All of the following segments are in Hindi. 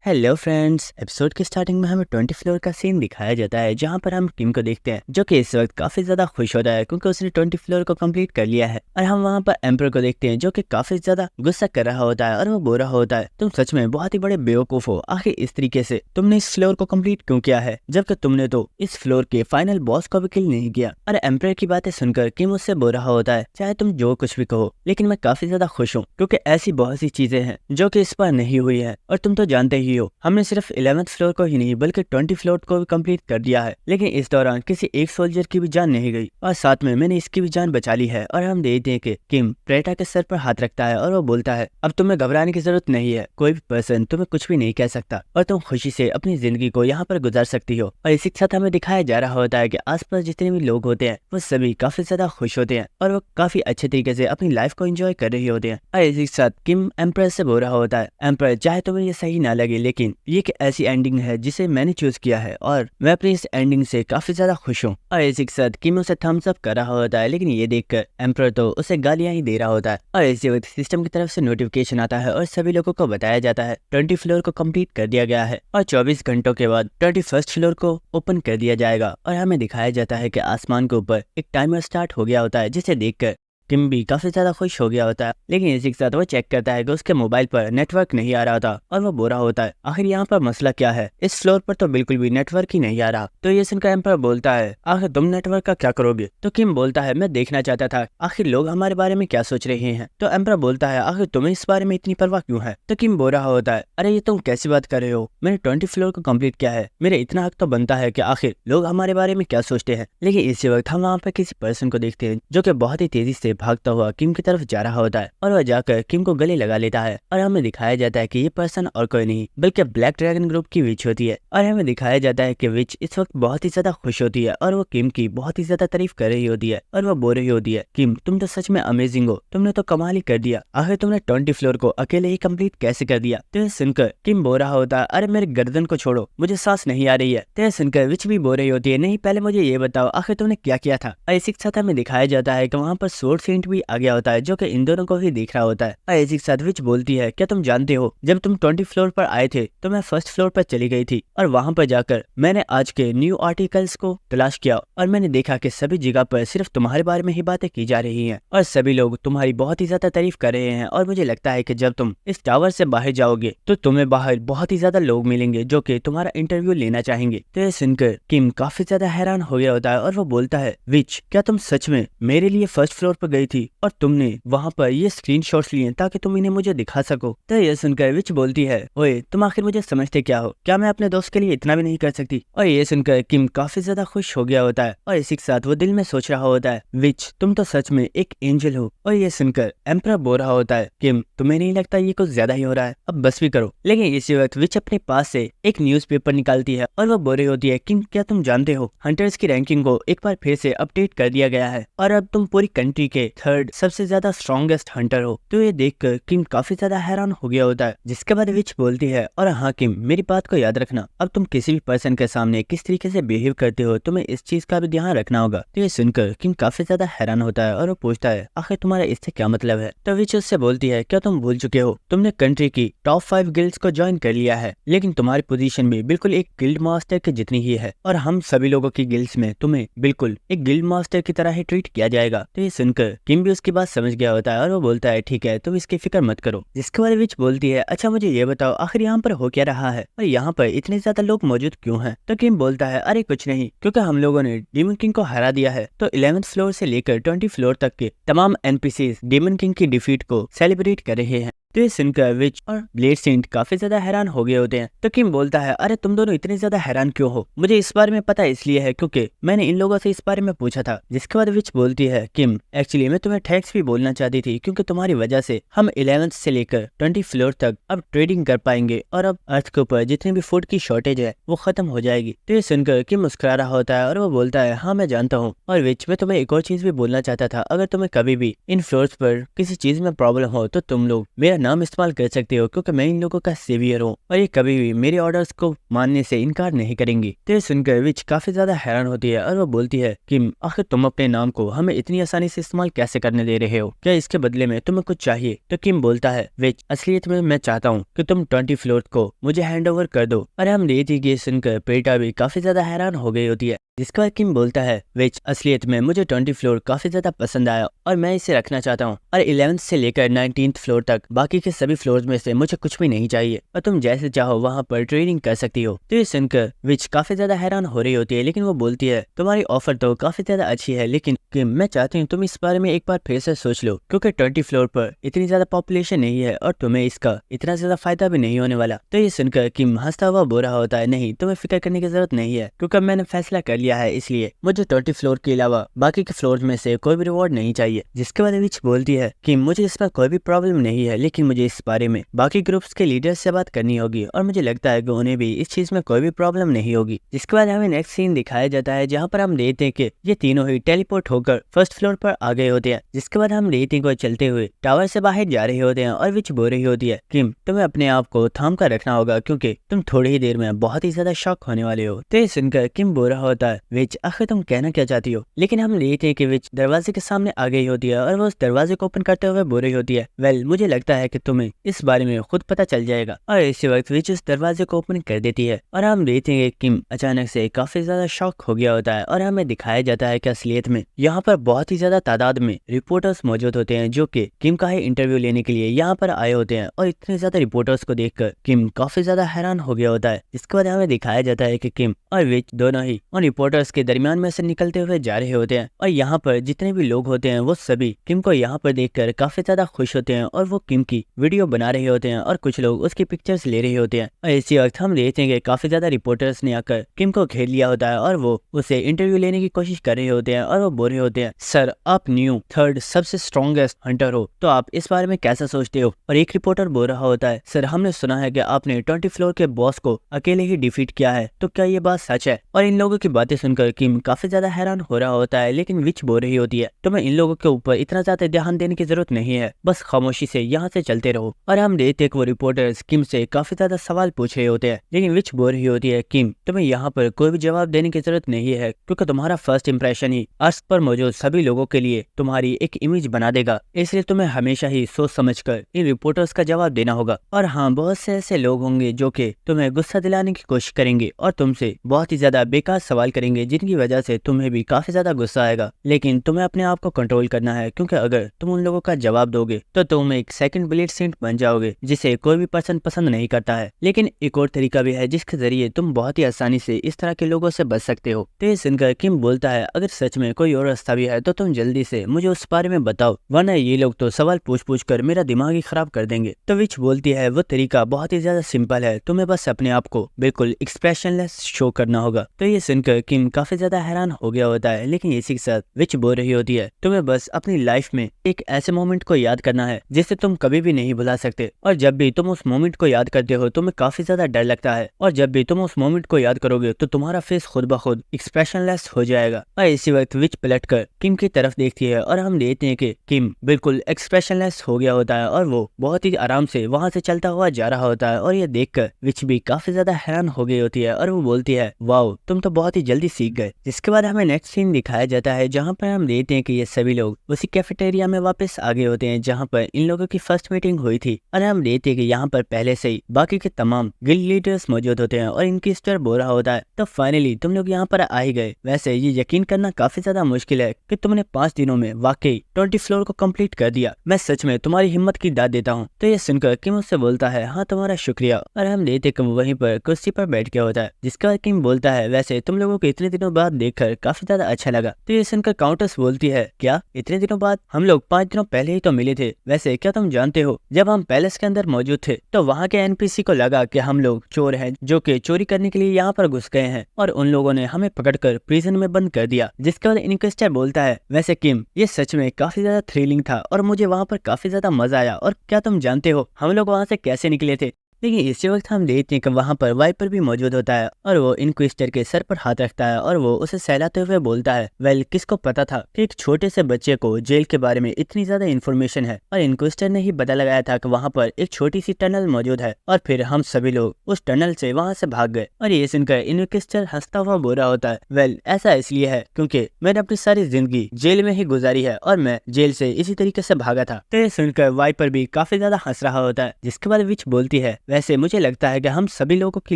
हेलो फ्रेंड्स, एपिसोड के स्टार्टिंग में हमें 20 फ्लोर का सीन दिखाया जाता है जहां पर हम किम को देखते हैं जो कि इस वक्त काफी ज्यादा खुश होता है क्योंकि उसने 20 फ्लोर को कंप्लीट कर लिया है। और हम वहां पर एम्पर को देखते हैं जो कि काफी ज्यादा गुस्सा कर रहा होता है और वो बोल रहा होता है, तुम सच में बहुत ही बड़े बेवकूफ हो, आखिर इस तरीके से तुमने इस फ्लोर को कम्प्लीट क्यों किया है जबकि तुमने तो इस फ्लोर के फाइनल बॉस को भी किल नहीं किया। और एम्पर की बातें सुनकर किम उससे बोल रहा होता है, चाहे तुम जो कुछ भी कहो लेकिन मैं काफी ज्यादा खुश हूँ क्योंकि ऐसी बहुत सी चीजें हैं जो कि इस बार नहीं हुई है। और तुम तो जानते ही हो हमने सिर्फ 11th फ्लोर को ही नहीं बल्कि 20 फ्लोर को भी कंप्लीट कर दिया है, लेकिन इस दौरान किसी एक सोल्जर की भी जान नहीं गई और साथ में मैंने इसकी भी जान बचा ली है। और हम देखते हैं कि किम प्रेटा के सर पर हाथ रखता है और वो बोलता है, अब तुम्हें घबराने की जरूरत नहीं है, कोई भी पर्सन तुम्हें कुछ भी नहीं कह सकता और तुम खुशी से अपनी जिंदगी को यहाँ पर गुजार सकती हो। और इसी के साथ हमें दिखाया जा रहा होता है कि आसपास जितने भी लोग होते हैं वो सभी काफी ज्यादा खुश होते हैं और वो काफी अच्छे तरीके से अपनी लाइफ को एंजॉय कर रहे होते हैं। और इसी के साथ किम एम्प्रेस से बोल रहा होता है, एम्प्रेस चाहे तुम्हें ये सही ना लगे लेकिन ये एक ऐसी एंडिंग है जिसे मैंने चूज किया है और मैं अपनी इस एंडिंग से काफी ज्यादा खुश हूँ। और इसी के साथ किम उसे थम्स अप कर रहा होता है लेकिन ये देखकर एम्पर तो उसे गालियां ही दे रहा होता है। और इसी वक्त सिस्टम की तरफ से नोटिफिकेशन आता है और सभी लोगों को बताया जाता है 20 फ्लोर को कंप्लीट कर दिया गया है और 24 घंटों के बाद 21st फ्लोर को ओपन कर दिया जाएगा। और हमें दिखाया जाता है कि आसमान के ऊपर एक टाइमर स्टार्ट हो गया होता है जिसे देखकर किम भी काफी ज्यादा खुश हो गया होता है। लेकिन इसी के साथ वो चेक करता है कि उसके मोबाइल पर नेटवर्क नहीं आ रहा था और वो बोल रहा होता है, आखिर यहाँ पर मसला क्या है, इस फ्लोर पर तो बिल्कुल भी नेटवर्क ही नहीं आ रहा। तो ये सुनकर एम्पर बोलता है, आखिर तुम नेटवर्क का क्या करोगे। तो किम बोलता है, मैं देखना चाहता था आखिर लोग हमारे बारे में क्या सोच रहे हैं। तो एम्पर बोलता है, आखिर तुम्हें इस बारे में इतनी परवाह क्यों है। तो किम बोल रहा होता है, अरे ये तुम कैसी बात कर रहे हो, मैंने 20 फ्लोर को कम्प्लीट किया है, मेरे इतना हक तो बनता है कि आखिर लोग हमारे बारे में क्या सोचते हैं। लेकिन इसी वक्त हम वहाँ पर किसी पर्सन को देखते हैं जो कि बहुत ही तेजी से भागता हुआ किम की तरफ जा रहा होता है और वह जाकर किम को गले लगा लेता है। और हमें दिखाया जाता है कि ये पर्सन और कोई नहीं बल्कि ब्लैक ड्रैगन ग्रुप की विच होती है। और हमें दिखाया जाता है कि विच इस वक्त बहुत ही ज्यादा खुश होती है और वो किम की बहुत ही ज्यादा तारीफ कर रही होती है और वो बोल रही होती है, किम तुम तो सच में अमेजिंग हो, तुमने तो कमाल ही कर दिया, आखिर तुमने 20 फ्लोर को अकेले ही कंप्लीट कैसे कर दिया। तो सुनकर किम बोल रहा होता है, अरे मेरे गर्दन को छोड़ो, मुझे सांस नहीं आ रही है। तो सुनकर विच भी बोल रही होती है, नहीं पहले मुझे ये बताओ आखिर तुमने क्या किया था। और इसी के साथ हमें दिखाया जाता है कि वहाँ पर सोर्ड सेंट भी आ गया होता है जो कि इन दोनों को ही देख रहा होता है। और इसी के साथ विच बोलती है, क्या तुम जानते हो जब तुम 20 फ्लोर पर आए थे तो मैं फर्स्ट फ्लोर पर चली गई थी और वहां पर जाकर मैंने आज के न्यू आर्टिकल्स को तलाश किया और मैंने देखा कि सभी जगह पर सिर्फ तुम्हारे बारे में ही बातें की जा रही हैं और सभी लोग तुम्हारी बहुत ही ज्यादा तारीफ कर रहे हैं। और मुझे लगता है कि जब तुम इस टावर से बाहर जाओगे तो तुम्हें बाहर बहुत ही ज्यादा लोग मिलेंगे जो कि तुम्हारा इंटरव्यू लेना चाहेंगे। तो ये सुनकर किम काफी ज्यादा हैरान हो गया होता है और वो बोलता है, विच क्या तुम सच में मेरे लिए फर्स्ट फ्लोर पर गई थी और तुमने वहां पर ये स्क्रीनशॉट्स लिए ताकि तुम इन्हें मुझे दिखा सको। तो ये सुनकर विच बोलती है, ओए तुम आखिर मुझे समझते क्या हो, क्या मैं अपने दोस्त के लिए इतना भी नहीं कर सकती। और ये सुनकर किम काफी ज्यादा खुश हो गया होता है और इसी के साथ वो दिल में सोच रहा होता है, विच तुम तो सच में एक एंजल हो। और ये सुनकर एम्परर बोल रहा होता है, किम तुम्हें नहीं लगता ये कुछ ज्यादा ही हो रहा है, अब बस भी करो। लेकिन इसी वक्त विच अपने पास से एक न्यूज़पेपर निकालती है और वो बोल रही होती है, किम क्या तुम जानते हो हंटर्स की रैंकिंग को एक बार फिर से अपडेट कर दिया गया है और अब तुम पूरी कंट्री के 3rd सबसे ज्यादा स्ट्रॉन्गेस्ट हंटर हो। तो ये देखकर किम काफी ज्यादा हैरान हो गया होता है, जिसके बाद विच बोलती है, और हाँ किम मेरी बात को याद रखना, अब तुम किसी भी पर्सन के सामने किस तरीके से बिहेव करते हो तुम्हें इस चीज का भी ध्यान रखना होगा। तो ये सुनकर किम काफी ज्यादा हैरान होता है और वो पूछता है, आखिर तुम्हारा इससे क्या मतलब है। तो विच उससे बोलती है, क्या तुम भूल चुके हो तुमने कंट्री की टॉप 5 गिल्ड्स को ज्वाइन कर लिया है लेकिन तुम्हारी पोजीशन भी बिल्कुल एक गिल्ड मास्टर के जितनी ही है और हम सभी लोगों की गिल्ड्स में तुम्हें बिल्कुल एक गिल्ड मास्टर की तरह ही ट्रीट किया जाएगा। तो ये सुनकर किम भी उसकी बात समझ गया होता है और वो बोलता है, ठीक है तुम इसकी फिक्र मत करो। जिसके बाद विच बोलती है, अच्छा मुझे ये बताओ आखिर यहाँ पर हो क्या रहा है और यहाँ पर इतने ज्यादा लोग मौजूद क्यों हैं। तो किम बोलता है, अरे कुछ नहीं, क्योंकि हम लोगों ने डेमन किंग को हरा दिया है तो 11th फ्लोर से लेकर 20 फ्लोर तक के तमाम एनपीसीज डेमन किंग की डिफीट को सेलिब्रेट कर रहे हैं। तो ये सुनकर विच और ब्लेड सेंट काफी ज्यादा हैरान हो गए होते हैं। तो किम बोलता है, अरे तुम दोनों इतने ज्यादा हैरान क्यों हो, मुझे इस बारे में पता इसलिए है क्योंकि मैंने इन लोगों से इस बारे में पूछा था। जिसके बाद विच बोलती है, किम एक्चुअली मैं तुम्हें थैंक्स भी बोलना चाहती थी क्योंकि तुम्हारी वजह से हम 11th से लेकर 20 फ्लोर तक अब ट्रेडिंग कर पाएंगे और अब अर्थ के ऊपर जितनी भी फूड की शॉर्टेज है वो खत्म हो जाएगी। तो ये सुनकर किम मुस्कुरा रहा होता है और वो बोलता है, हाँ मैं जानता हूँ। और विच मैं तुम्हें एक और चीज भी बोलना चाहता था, अगर तुम्हें कभी भी इन फ्लोर्स पर किसी चीज में प्रॉब्लम हो तो तुम लोग मेरा नाम इस्तेमाल कर सकते हो क्योंकि मैं इन लोगों का सेवियर हूँ और ये कभी भी मेरे ऑर्डर्स को मानने से इनकार नहीं करेंगी। तो ये सुनकर विच काफी ज्यादा हैरान होती है और वो बोलती है कि आखिर तुम अपने नाम को हमें इतनी आसानी से इस्तेमाल कैसे करने दे रहे हो, क्या इसके बदले में तुम्हें कुछ चाहिए? तो किम बोलता है विच असलियत में मैं चाहता हूँ कि तुम 20 फ्लोर को मुझे हैंड ओवर कर दो। और हम देखते कि सुनकर पेटा भी काफी ज्यादा हैरान हो गई होती है। जिसके बाद किम बोलता है विच असलियत में मुझे 20 फ्लोर काफी ज्यादा पसंद आया और मैं इसे रखना चाहता हूँ और 11th से लेकर 19th फ्लोर तक बाकी के सभी फ्लोर्स में से मुझे कुछ भी नहीं चाहिए और तुम जैसे चाहो वहाँ पर ट्रेडिंग कर सकती हो। तो ये सुनकर विच काफी ज्यादा हैरान हो रही होती है, लेकिन वो बोलती है तुम्हारी ऑफर तो काफी ज्यादा अच्छी है, लेकिन किम मैं चाहती हूँ तुम इस बारे में एक बार फिर से सोच लो क्योंकि 20 फ्लोर पर इतनी ज्यादा पॉपुलेशन नहीं है और तुम्हें इसका इतना ज्यादा फायदा भी नहीं होने वाला। तो ये सुनकर किम हंसता हुआ बोल रहा होता है नहीं, तुम्हें फिक्र करने की जरूरत नहीं है क्योंकि मैंने फैसला कर लिया है, इसलिए मुझे 20 फ्लोर के अलावा बाकी के फ्लोर में से कोई भी रिवॉर्ड नहीं चाहिए। जिसके बाद विच बोलती है कि मुझे इसमें कोई भी प्रॉब्लम नहीं है, लेकिन मुझे इस बारे में बाकी ग्रुप्स के लीडर्स से बात करनी होगी और मुझे लगता है कि उन्हें भी इस चीज में कोई भी प्रॉब्लम नहीं होगी। जिसके बाद हमें नेक्स्ट सीन दिखाया जाता है जहाँ पर हम देखते हैं कि ये तीनों ही टेलीपोर्ट होकर फर्स्ट फ्लोर पर आ गए होते हैं। जिसके बाद हम देखते हैं को चलते हुए टावर से बाहर जा रहे होते हैं और विच बोल रही होती है किम तुम्हें अपने आप को थाम कर रखना होगा क्योंकि तुम थोड़ी ही देर में बहुत ही ज्यादा शॉक होने वाले हो। तो ये सुनकर किम बोल रहा होता है विच आखिर तुम कहना क्या चाहती हो? लेकिन हम देखते हैं कि विच दरवाजे के सामने आ गई होती है और वो उस दरवाजे को ओपन करते हुए बोल रही होती है वेल मुझे लगता है कि तुम्हें इस बारे में खुद पता चल जाएगा। और इसी वक्त विच उस दरवाजे को ओपन कर देती है और हम देखते हैं कि किम अचानक से काफी ज्यादा शॉक हो गया होता है और हमें दिखाया जाता है कि असलियत में यहाँ पर बहुत ही ज्यादा तादाद में रिपोर्टर्स मौजूद होते हैं जो कि किम का ही इंटरव्यू लेने के लिए यहाँ पर आए होते हैं। और इतने ज्यादा रिपोर्टर्स को देखकर किम काफी ज्यादा हैरान हो गया होता है। इसके बाद हमें दिखाया जाता है कि किम और विच दोनों ही उन रिपोर्टर्स के दरमियान में से निकलते हुए जा रहे होते हैं और यहाँ पर जितने भी लोग होते हैं वो सभी किम को यहाँ पर देखकर काफी ज्यादा खुश होते हैं और वो किम की वीडियो बना रहे होते हैं और कुछ लोग उसकी पिक्चर्स ले रहे होते हैं। और इसी वक्त हम देखते हैं कि काफी ज्यादा रिपोर्टर्स ने आकर किम को घेर लिया होता है और वो उसे इंटरव्यू लेने की कोशिश कर रहे होते हैं और वो बोल रहे होते हैं सर आप न्यू थर्ड सबसे स्ट्रॉन्गेस्ट हंटर हो, तो आप इस बारे में कैसा सोचते हो? और एक रिपोर्टर बोल रहा होता है सर हमने सुना है कि आपने 20 फ्लोर के बॉस को अकेले ही डिफीट किया है, तो क्या ये बात सच है? और इन लोगों की बातें सुनकर किम काफी ज्यादा हैरान हो रहा होता है, लेकिन विच बोल रही होती है तुम्हें इन लोगों के ऊपर इतना ज्यादा ध्यान देने की जरूरत नहीं है, बस खामोशी से यहाँ से चलते रहो। और हम देखते वो रिपोर्टर्स किम से काफी ज्यादा सवाल पूछ रहे होते हैं, लेकिन विच बोल रही होती है किम तुम्हें यहाँ पर कोई भी जवाब देने की जरूरत नहीं है क्योंकि तुम्हारा फर्स्ट इंप्रेशन ही अर्थ पर मौजूद सभी लोगों के लिए तुम्हारी एक इमेज बना देगा, इसलिए तुम्हें हमेशा ही सोच समझकर इन रिपोर्टर्स का जवाब देना होगा। और हाँ बहुत से ऐसे लोग होंगे जो कि तुम्हें गुस्सा दिलाने की कोशिश करेंगे और तुमसे बहुत ही ज्यादा बेकार सवाल करेंगे जिनकी वजह से तुम्हें भी काफी ज्यादा गुस्सा आएगा, लेकिन तुम्हें अपने आप को कंट्रोल करना है क्योंकि अगर तुम उन लोगों का जवाब दोगे तो तुम एक सेकंड बुलेट सेंट बन जाओगे जिसे कोई भी पर्सन पसंद नहीं करता है। लेकिन एक और तरीका भी है जिसके जरिए तुम बहुत ही आसानी से इस तरह के लोगों से बच सकते हो। तो ये सुनकर किम बोलता है अगर सच में कोई और रास्ता भी है तो तुम जल्दी से मुझे उस बारे में बताओ, वरना ये लोग तो सवाल पूछ पूछ कर मेरा दिमाग ही खराब कर देंगे। तो विच बोलती है वो तरीका बहुत ही ज्यादा सिंपल है, तुम्हें बस अपने आप को बिल्कुल एक्सप्रेशनलेस शो करना होगा। तो ये सुनकर किम काफी ज्यादा हैरान हो गया होता है, लेकिन इसी के साथ विच बोल रही होती है तुम्हें बस अपनी लाइफ में एक ऐसे मोमेंट को याद करना है जिसे तुम कभी भी नहीं भुला सकते, और जब भी तुम उस मोमेंट को याद करते हो तुम्हें काफी ज्यादा डर लगता है, और जब भी तुम उस मोमेंट को याद करोगे तो तुम्हारा फेस खुद ब खुद एक्सप्रेशनलेस हो जाएगा। और इसी वक्त विच पलटकर किम की तरफ देखती है और हम देखते हैं कि किम बिल्कुल एक्सप्रेशनलेस हो गया होता है और वो बहुत ही आराम से वहां से चलता हुआ जा रहा होता है। और ये देखकर विच भी काफी ज्यादा हैरान हो गई होती है और वो बोलती है वाओ तुम तो बहुत ही जल्दी सीख गए। जिसके बाद हमें नेक्स्ट सीन दिखाया जाता है जहाँ पर हम देखते हैं कि ये सभी लोग उसी कैफेटेरिया में वापस आ गए होते हैं जहाँ पर इन लोगों की फर्स्ट मीटिंग हुई थी। और हम देखते हैं कि यहाँ पर पहले से ही बाकी के तमाम गिल्ड लीडर्स मौजूद होते हैं और इनकी स्टार बोल रहा होता है तो फाइनली तुम लोग यहाँ पर आ ही गए। वैसे ये यकीन करना काफी ज्यादा मुश्किल है कि तुमने 5 दिनों में वाकई 20 फ्लोर को कंप्लीट कर दिया, मैं सच में तुम्हारी हिम्मत की दाद देता हूँ। तो ये सुनकर किम उससे बोलता है हाँ तुम्हारा शुक्रिया, और हम देखते कि वहीं पर कुर्सी पर बैठ गया होता है। जिसके बाद किम बोलता है वैसे तुम लोगों को इतने दिनों बाद देखकर काफी ज्यादा अच्छा लगा। तो ये सुनकर काउंटर्स बोलती है क्या इतने दिनों बाद? हम लोग 5 दिनों पहले ही तो मिले थे। वैसे क्या तुम जानते हो जब हम पैलेस के अंदर मौजूद थे तो वहाँ के एनपीसी को लगा कि हम लोग चोर हैं जो कि चोरी करने के लिए यहाँ पर घुस गए हैं, और उन लोगों ने हमें पकड़कर प्रिजन में बंद कर दिया। जिसके बाद इनक्वेस्टर बोलता है वैसे किम ये सच में काफी ज्यादा थ्रिलिंग था और मुझे वहाँ पर काफी ज्यादा मजा आया, और क्या तुम जानते हो हम लोग वहाँ से कैसे निकले थे? लेकिन इसी वक्त हम देखते हैं कि वहाँ पर वाइपर भी मौजूद होता है और वो इनक्विजिटर के सर पर हाथ रखता है और वो उसे सहलाते हुए बोलता है, वेल किसको पता था कि एक छोटे से बच्चे को जेल के बारे में इतनी ज्यादा इन्फॉर्मेशन है, और इनक्विजिटर ने ही पता लगाया था कि वहाँ पर एक छोटी सी टनल मौजूद है और फिर हम सभी लोग उस टनल से वहाँ से भाग गए। और ये सुनकर इनक्विजिटर हंसता हुआ बोल रहा होता है, वेल ऐसा इसलिए है क्योंकि मैंने अपनी सारी जिंदगी जेल में ही गुजारी है और मैं जेल से इसी तरीके से भागा था। तो ये सुनकर वाइपर भी काफी ज्यादा हंस रहा होता है, जिसके बाद विच बोलती है, वैसे मुझे लगता है कि हम सभी लोगों की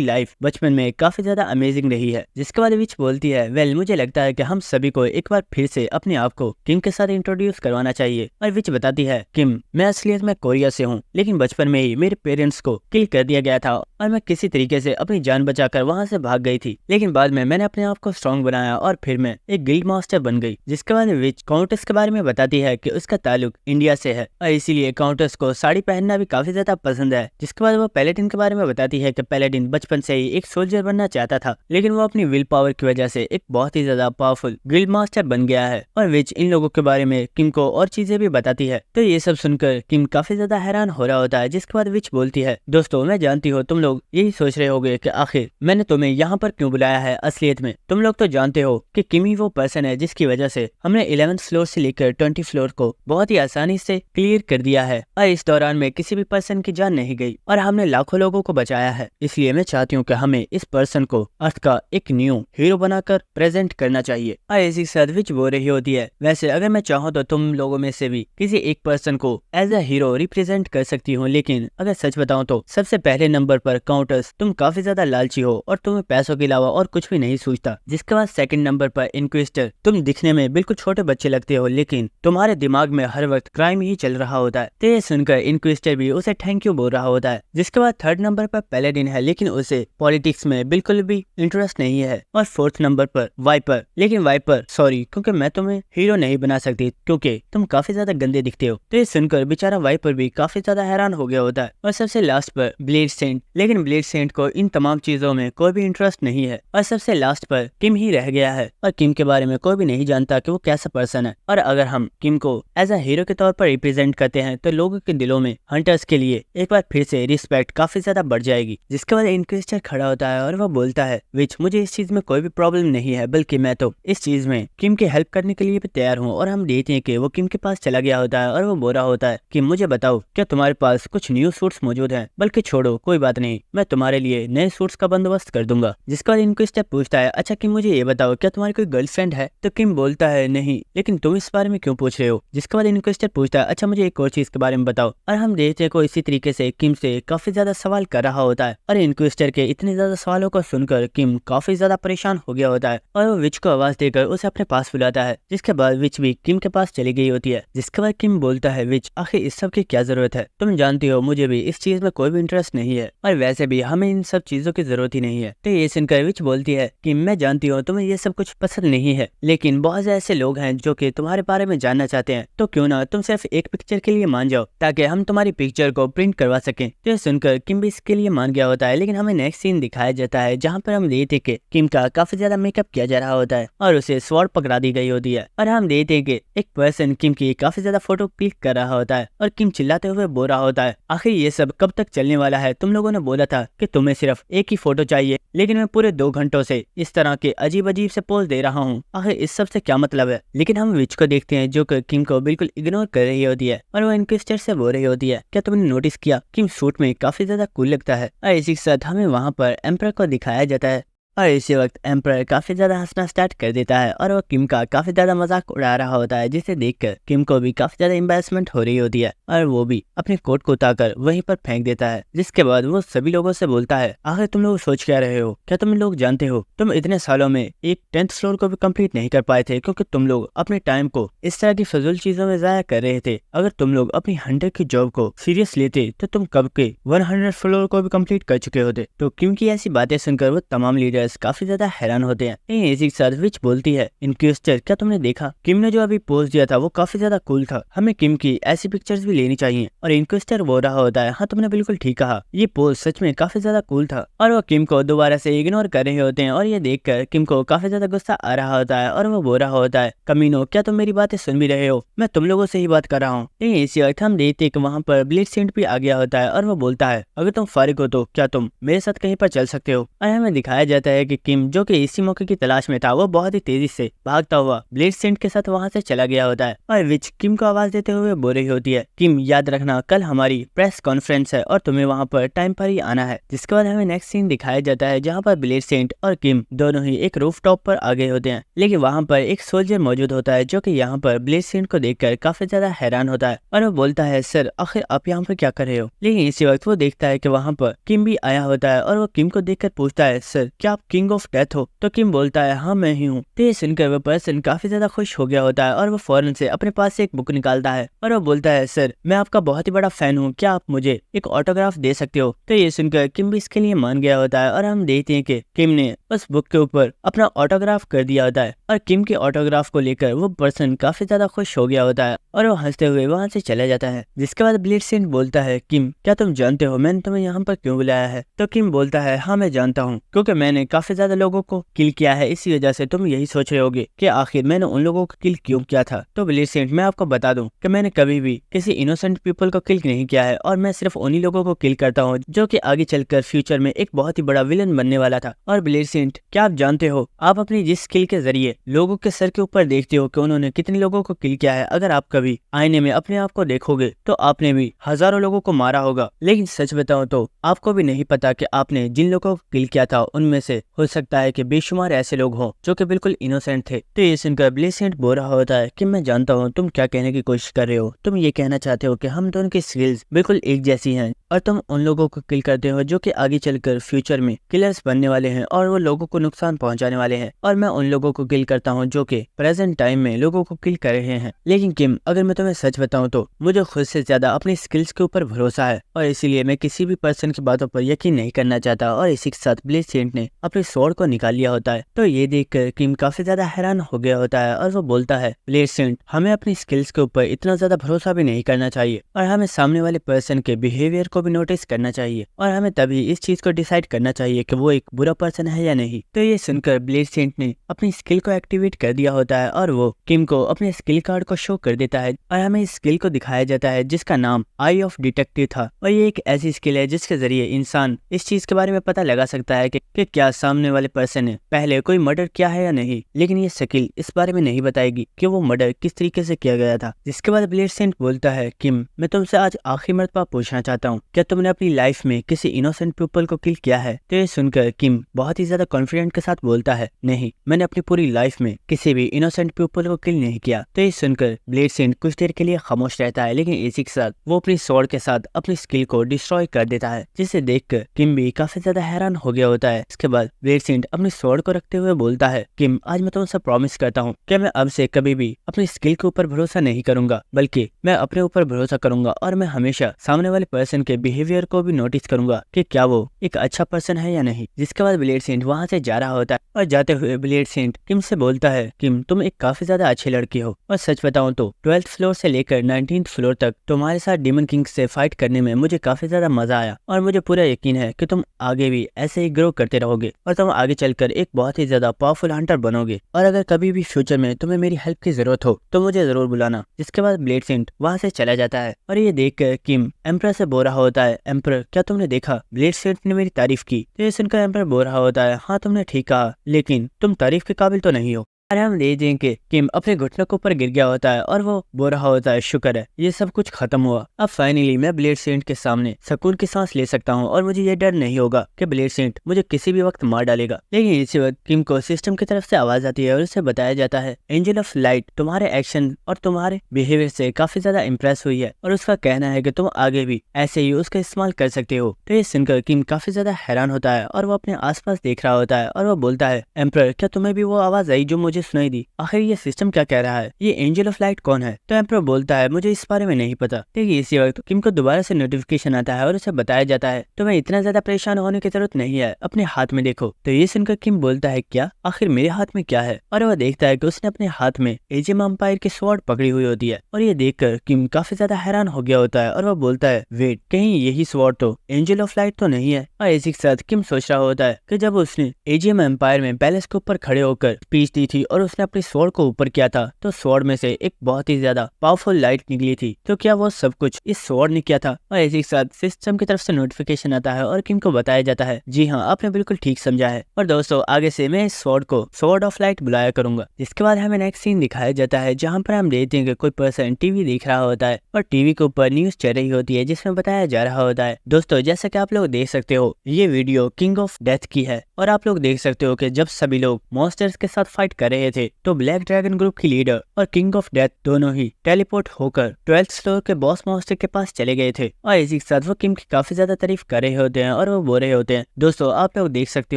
लाइफ बचपन में काफी ज्यादा अमेजिंग रही है। जिसके बाद विच बोलती है, वेल मुझे लगता है कि हम सभी को एक बार फिर से अपने आप को किम के साथ इंट्रोड्यूस करवाना चाहिए। और विच बताती है, किम मैं असलियत में कोरिया से हूँ, लेकिन बचपन में ही मेरे पेरेंट्स को किल कर दिया गया था और मैं किसी तरीके से अपनी जान बचाकर वहाँ से भाग गई थी, लेकिन बाद में मैंने अपने आप को स्ट्रॉन्ग बनाया और फिर मैं एक गिल्ड मास्टर बन गई। जिसके बाद विच काउंटेस के बारे में बताती है कि उसका ताल्लुक इंडिया से है और इसीलिए काउंटेस को साड़ी पहनना भी काफी ज्यादा पसंद है। जिसके बाद वो पैलेडिन के बारे में बताती है कि पैलेडिन बचपन से ही एक सोल्जर बनना चाहता था, लेकिन वो अपनी विल पावर की वजह से एक बहुत ही ज्यादा पावरफुल गिल्ड मास्टर बन गया है। और विच इन लोगों के बारे में किम को और चीजें भी बताती है। तो ये सब सुनकर किम काफी ज्यादा हैरान हो रहा होता है। जिसके बाद विच बोलती है, दोस्तों मैं जानती हूँ तुम लोग यही सोच रहे होगे कि आखिर मैंने तुम्हें यहाँ पर क्यों बुलाया है। असलियत में तुम लोग तो जानते हो कि किम ही वो पर्सन है जिसकी वजह से हमने 11th फ्लोर से लेकर 20 फ्लोर को बहुत ही आसानी से क्लियर कर दिया है और इस दौरान में किसी भी पर्सन की जान नहीं गई और हमने लाखों लोगों को बचाया है। इसलिए मैं चाहती हूँ कि हमें इस पर्सन को अर्थ का एक न्यू हीरो बनाकर प्रेजेंट करना चाहिए। और इसी साथ विच बोल रही होती है, वैसे अगर मैं चाहूँ तो तुम लोगों में से भी किसी एक पर्सन को एज अ हीरो रिप्रेजेंट कर सकती हूँ, लेकिन अगर सच बताऊँ तो सबसे पहले नंबर पर काउंटर्स, तुम काफी ज्यादा लालची हो और तुम्हें पैसों के अलावा और कुछ भी नहीं सूझता। जिसके बाद सेकंड नंबर पर इनक्विजिटर, तुम दिखने में बिल्कुल छोटे बच्चे लगते हो, लेकिन तुम्हारे दिमाग में हर वक्त क्राइम ही चल रहा होता है। तो ये सुनकर इनक्विजिटर भी उसे थैंक यू बोल रहा होता है। जिसके बाद थर्ड नंबर पर पैलेडिन है, लेकिन उसे पॉलिटिक्स में बिल्कुल भी इंटरेस्ट नहीं है। और फोर्थ नंबर पर वाइपर, लेकिन वाइपर सॉरी क्योंकि मैं तुम्हें हीरो नहीं बना सकती क्योंकि तुम काफी ज्यादा गंदे दिखते हो। तो ये सुनकर बेचारा वाइपर भी काफी ज्यादा हैरान हो गया होता है। और सबसे लास्ट पर ब्लेड सेंट, लेकिन ब्लेड सेंट को इन तमाम चीजों में कोई भी इंटरेस्ट नहीं है। और सबसे लास्ट पर किम ही रह गया है और किम के बारे में कोई भी नहीं जानता कि वो कैसा पर्सन है। और अगर हम किम को एज अ हीरो के तौर पर रिप्रेजेंट करते हैं तो लोगों के दिलों में हंटर्स के लिए एक बार फिर से रिस्पेक्ट काफी ज्यादा बढ़ जाएगी। जिसके बाद इनक्विजिटर खड़ा होता है और वो बोलता है, विच मुझे इस चीज में कोई भी प्रॉब्लम नहीं है, बल्कि मैं तो इस चीज में किम की हेल्प करने के लिए भी तैयार हूँ। और हम देखते हैं कि वो किम के पास चला गया होता है और वो बोल रहा होता है कि मुझे बताओ क्या तुम्हारे पास कुछ न्यू सूट्स मौजूद हैं? बल्कि छोड़ो कोई बात नहीं, मैं तुम्हारे लिए नए सूट्स का बंदोबस्त कर दूंगा। जिसके बाद इनक्विजिटर पूछता है, अच्छा किम मुझे ये बताओ क्या तुम्हारी कोई गर्लफ्रेंड है? तो किम बोलता है, नहीं, लेकिन तुम इस बारे में क्यों पूछ रहे हो? जिसके बाद इनक्विजिटर पूछता है, अच्छा मुझे एक और चीज के बारे में बताओ। और हम देखते हैं को इसी तरीके से किम से काफी ज्यादा सवाल कर रहा होता है। और इनक्विजिटर के इतने ज्यादा सवालों को सुनकर किम काफी ज्यादा परेशान हो गया होता है और वो विच को आवाज देकर उसे अपने पास बुलाता है। जिसके बाद विच भी किम के पास चली गई होती है। जिसके बाद किम बोलता है, विच आखिर इस सब की क्या जरूरत है? तुम जानती हो मुझे भी इस चीज में कोई भी इंटरेस्ट नहीं है और वैसे भी हमें इन सब चीजों की जरूरत ही नहीं है। तो ये सुनकर विच बोलती है कि मैं जानती हूँ तुम्हें ये सब कुछ पसंद नहीं है, लेकिन बहुत से ऐसे लोग हैं जो कि तुम्हारे बारे में जानना चाहते हैं, तो क्यों ना तुम सिर्फ एक पिक्चर के लिए मान जाओ ताकि हम तुम्हारी पिक्चर को प्रिंट करवा सकें। तो ये सुनकर किम भी इसके लिए मान गया होता है। लेकिन हमें नेक्स्ट सीन दिखाया जाता है जहाँ पर हम देखते कि किम का काफी ज्यादा मेकअप किया जा रहा होता है और उसे स्वॉर्ड पकड़ा दी गई होती है। और हम देखते हैं कि एक पर्सन किम की काफी ज्यादा फोटो क्लिक कर रहा होता है और किम चिल्लाते हुए बोल रहा होता है, आखिर ये सब कब तक चलने वाला है? तुम लोगों ने बोला था कि तुम्हें सिर्फ एक ही फोटो चाहिए, लेकिन मैं पूरे 2 घंटों से इस तरह के अजीब अजीब से पोज दे रहा हूँ, आखिर इस सब से क्या मतलब है? लेकिन हम विच को देखते हैं जो कि किम को बिल्कुल इग्नोर कर रही होती है और वो इनक्विजिटर से बोल रही होती है, क्या तुमने नोटिस किया किम सूट में काफी ज्यादा कूल लगता है? और इसी के साथ हमें वहाँ पर एम्परर को दिखाया जाता है और इसी वक्त एम्परर काफी ज्यादा हंसना स्टार्ट कर देता है और वो किम का काफी ज्यादा मजाक उड़ा रहा होता है, जिसे देखकर किम को भी काफी ज्यादा एम्बैरेसमेंट हो रही होती है और वो भी अपने कोट को उतारकर वहीं पर फेंक देता है। जिसके बाद वो सभी लोगों से बोलता है, आखिर तुम लोग सोच क्या रहे हो? क्या तुम लोग जानते हो तुम इतने सालों में एक 10th फ्लोर को भी कंप्लीट नहीं कर पाए थे क्योंकि तुम लोग अपने टाइम को इस तरह की फजूल चीजों में जाया कर रहे थे। अगर तुम लोग अपनी 100 की जॉब को सीरियस लेते तो तुम कब के 100 फ्लोर को भी कंप्लीट कर चुके होते। तो किम की ऐसी बातें सुनकर वो तमाम लीडर्स इंक्विजिटर्स काफी ज्यादा हैरान होते हैं। लेकिन इसी के साथ विच बोलती है, इंक्विजिटर क्या तुमने देखा, किम ने जो अभी पोज दिया था वो काफी ज्यादा कूल था, हमें किम की ऐसी पिक्चर्स भी लेनी चाहिए। और इंक्विजिटर बोल रहा होता है, हाँ तुमने बिल्कुल ठीक कहा, ये पोज सच में काफी ज्यादा कूल था। और वो किम को दोबारा से इग्नोर कर रहे होते हैं और ये देखकर किम को काफी ज्यादा गुस्सा आ रहा होता है और वो बोल रहा होता है, कमीनो क्या तुम मेरी बातें सुन भी रहे हो, मैं तुम लोगों से ही बात कर रहा हूँ। लेकिन इसी वक्त हम देखते हैं कि वहाँ पर ब्लेड सेंट भी आ गया होता है और वो बोलता है, अगर तुम फारिग हो तो क्या तुम मेरे साथ कहीं पर चल सकते हो। और हमें दिखाया जाता है कि किम जो कि इसी मौके की तलाश में था वो बहुत ही तेजी से भागता हुआ ब्लेड सेंट के साथ वहाँ से चला गया होता है। और विच किम को आवाज देते हुए बोल रही होती है, किम याद रखना कल हमारी प्रेस कॉन्फ्रेंस है और तुम्हें वहाँ पर टाइम पर ही आना है। जिसके बाद हमें नेक्स्ट सीन दिखाया जाता है जहाँ पर ब्लेड सेंट और किम दोनों ही एक रूफ टॉप पर आ गए होते हैं। लेकिन वहाँ पर एक सोल्जर मौजूद होता है जो कि यहाँ पर ब्लेड सेंट को देखकर काफी ज्यादा हैरान होता है और वो बोलता है, सर आखिर आप यहाँ पर क्या कर रहे हो। लेकिन इसी वक्त वो देखता है कि वहाँ पर किम भी आया होता है और वो किम को देखकर पूछता है, सर क्या आप किंग ऑफ डेथ हो। तो किम बोलता है, हाँ मैं ही हूँ। तो ये सुनकर वो पर्सन काफी ज्यादा खुश हो गया होता है और वो फौरन से अपने पास से एक बुक निकालता है और वो बोलता है, सर मैं आपका बहुत ही बड़ा फैन हूँ, क्या आप मुझे एक ऑटोग्राफ दे सकते हो। तो ये सुनकर किम भी इसके लिए मान गया होता है और हम देखते हैं कि किम ने उस बुक के ऊपर अपना ऑटोग्राफ कर दिया होता है और किम के ऑटोग्राफ को लेकर वो पर्सन काफी ज्यादा खुश हो गया होता है और वो हंसते हुए वहाँ से चला जाता है। जिसके बाद ब्लेड सेंट बोलता है, किम क्या तुम जानते हो मैंने तुम्हें यहाँ पर क्यों बुलाया है। तो किम बोलता है, हाँ मैं जानता हूँ, क्योंकि मैंने काफी ज्यादा लोगों को किल किया है, इसी वजह से तुम यही सोच रहे होगे कि आखिर मैंने उन लोगों को किल क्यों किया था। तो ब्लेड सेंट मैं आपको बता दूं कि मैंने कभी भी किसी इनोसेंट पीपल को किल नहीं किया है और मैं सिर्फ उन्हीं लोगों को किल करता हूँ जो कि आगे चलकर फ्यूचर में एक बहुत ही बड़ा विलन बनने वाला था। और ब्लेड सेंट क्या आप जानते हो, आप अपनी जिस स्किल के जरिए लोगों के सर के ऊपर देखते हो कि उन्होंने कितने लोगों को किल किया है, अगर आप कभी आईने में अपने आप को देखोगे तो आपने भी हजारों लोगों को मारा होगा। लेकिन सच बताऊं तो आपको भी नहीं पता कि आपने जिन लोगों को किल किया था उनमें से हो सकता है कि बेशुमार ऐसे लोग हों जो कि बिल्कुल इनोसेंट थे। तो ये सुनकर ब्लेड सेंट बोल रहा होता है कि मैं जानता हूँ तुम क्या कहने की कोशिश कर रहे हो, तुम ये कहना चाहते हो कि हम दोनों की स्किल्स बिल्कुल एक जैसी हैं और तुम उन लोगों को किल करते हो जो कि आगे चलकर फ्यूचर में किलर्स बनने वाले हैं और वो लोगों को नुकसान पहुंचाने वाले हैं, और मैं उन लोगों को किल करता हूं जो कि प्रेजेंट टाइम में लोगों को किल कर रहे हैं। लेकिन किम अगर मैं तुम्हें सच बताऊं तो मुझे खुद से ज्यादा अपनी स्किल्स के ऊपर भरोसा है और इसीलिए मैं किसी भी पर्सन की बातों पर यकीन नहीं करना चाहता। और इसी के साथ ब्लेड सेंट ने अपने स्वॉर्ड को निकाल लिया होता है। तो ये देखकर किम काफी ज्यादा हैरान हो गया होता है और वो बोलता है, ब्लेड सेंट हमें अपनी स्किल्स के ऊपर इतना ज्यादा भरोसा भी नहीं करना चाहिए और हमें सामने वाले पर्सन के बिहेवियर को भी नोटिस करना चाहिए और हमें तभी इस चीज को डिसाइड करना चाहिए कि वो एक बुरा पर्सन है या नहीं। तो ये सुनकर ब्लेड सेंट ने अपनी स्किल को एक्टिवेट कर दिया होता है और वो किम को अपने स्किल कार्ड को शो कर देता है और हमें इस स्किल को दिखाया जाता है जिसका नाम आई ऑफ डिटेक्टिव था। और ये एक ऐसी स्किल है जिसके जरिए इंसान इस चीज के बारे में पता लगा सकता है कि क्या सामने वाले पर्सन ने पहले कोई मर्डर किया है या नहीं, लेकिन ये स्किल इस बारे में नहीं बताएगी कि वो मर्डर किस तरीके से किया गया था। जिसके बाद ब्लेड सेंट बोलता है, किम मैं तुमसे आज आखिरी मर्तबा पूछना चाहता हूँ, क्या तुमने अपनी लाइफ में किसी इनोसेंट पीपल को किल किया है। तो ये सुनकर किम बहुत ही ज्यादा कॉन्फिडेंट के साथ बोलता है, नहीं मैंने अपनी पूरी लाइफ में किसी भी इनोसेंट पीपल को किल नहीं किया। तो ये सुनकर ब्लेड सेंट कुछ देर के लिए खामोश रहता है, लेकिन इसी के साथ वो अपनी स्वॉर्ड के साथ अपनी स्किल को डिस्ट्रॉय कर देता है, जिसे देखकर किम भी काफी ज्यादा हैरान हो गया होता है। इसके बाद ब्लेड सेंट अपनी स्वॉर्ड को रखते हुए बोलता है, किम आज मैं तुमसे प्रॉमिस करता हूँ कि मैं अब से कभी भी अपनी स्किल के ऊपर भरोसा नहीं करूंगा, बल्कि मैं अपने ऊपर भरोसा करूंगा और मैं हमेशा सामने वाले पर्सन के बिहेवियर को भी नोटिस करूंगा कि क्या वो एक अच्छा पर्सन है या नहीं। जिसके बाद ब्लेड सेंट वहाँ से जा रहा होता है और जाते हुए ब्लेड सेंट किम से बोलता है, किम तुम एक काफी ज्यादा अच्छी लड़की हो और सच बताऊं तो 12th फ्लोर से लेकर 19th फ्लोर तक तुम्हारे साथ डीमन किंग से फाइट करने में मुझे काफी ज्यादा मजा आया और मुझे पूरा यकीन है कि तुम आगे भी ऐसे ही ग्रो करते रहोगे और तुम आगे चलकर एक बहुत ही ज्यादा पावरफुल हंटर बनोगे, और अगर कभी भी फ्यूचर में तुम्हें मेरी हेल्प की जरूरत हो तो मुझे जरूर बुलाना। जिसके बाद ब्लेड सेंट वहाँ से चला जाता है और ये देखकर किम एम्पर से बोल रहा होता है, एम्पर क्या तुमने देखा, ब्लेड सेंट ने मेरी तारीफ की। तो ये सुनकर एम्पर बोल रहा होता है, हाँ तुमने ठीक कहा, लेकिन तुम तारीफ के काबिल तो नहीं हो। अरे हम ले देंगे किम अपने घुटनों के ऊपर गिर गया होता है और वो बोल रहा होता है, शुक्र है ये सब कुछ खत्म हुआ, अब फाइनली मैं ब्लेड सेंट के सामने सुकून की सांस ले सकता हूँ और मुझे ये डर नहीं होगा कि ब्लेड सेंट मुझे किसी भी वक्त मार डालेगा। लेकिन इसी वक्त किम को सिस्टम की तरफ से आवाज आती है और उसे बताया जाता है, एंजल ऑफ लाइट तुम्हारे एक्शन और तुम्हारे बिहेवियर से काफी ज्यादा इम्प्रेस हुई है और उसका कहना है कि तुम आगे भी ऐसे ही उसका इस्तेमाल कर सकते हो। तो ये सुनकर किम काफी ज्यादा हैरान होता है और वो अपने आसपास देख रहा होता है और वो बोलता है, एम्पर क्या तुम्हें भी वो आवाज आई जो मुझे मुझे सुनाई दी। आखिर ये सिस्टम क्या कह रहा है? ये एंजल ऑफ लाइट कौन है? तो एम्पर बोलता है मुझे इस बारे में नहीं पता। लेकिन इसी वक्त किम को दोबारा से नोटिफिकेशन आता है और उसे बताया जाता है तुम्हें इतना ज्यादा परेशान होने की जरूरत नहीं है, अपने हाथ में देखो। तो ये सुनकर किम बोलता है क्या? आखिर मेरे हाथ में क्या है? और वह देखता है कि उसने अपने हाथ में एजियम एम्पायर की स्वॉर्ड पकड़ी हुई होती है। और ये देखकर किम काफी ज्यादा हैरान हो गया होता है और वह बोलता है वेट, कहीं यही स्वॉर्ड तो एंजल ऑफ लाइट तो नहीं है? और इसी के साथ किम सोच रहा होता है कि जब उसने एजियम एम्पायर में पैलेस के ऊपर खड़े होकर स्पीच दी थी और उसने अपनी स्वॉर्ड को ऊपर किया था तो स्वॉर्ड में से एक बहुत ही ज्यादा पावरफुल लाइट निकली थी। तो क्या वो सब कुछ इस स्वॉर्ड ने किया था? और इसी के साथ सिस्टम की तरफ से नोटिफिकेशन आता है और किम को बताया जाता है जी हाँ, आपने बिल्कुल ठीक समझा है। और दोस्तों आगे से मैं इस स्वॉर्ड को स्वॉर्ड ऑफ लाइट बुलाया करूंगा। जिसके बाद हमें नेक्स्ट सीन दिखाया जाता है जहाँ पर हम देखते हैं कि कोई पर्सन टीवी देख रहा होता है और टीवी के ऊपर न्यूज चल रही होती है जिसमें बताया जा रहा होता है। दोस्तों जैसा कि आप लोग देख सकते हो ये वीडियो किंग ऑफ डेथ की है और आप लोग देख सकते हो कि जब सभी लोग मॉन्स्टर्स के साथ फाइट कर रहे थे तो ब्लैक ड्रैगन ग्रुप की लीडर और किंग ऑफ डेथ दोनों ही टेलीपोर्ट होकर 12th फ्लोर के बॉस मॉन्स्टर के पास चले गए थे। और इसी के साथ वो किम की काफी ज्यादा तारीफ कर रहे होते हैं और वो बोल रहे होते हैं। दोस्तों आप लोग देख सकते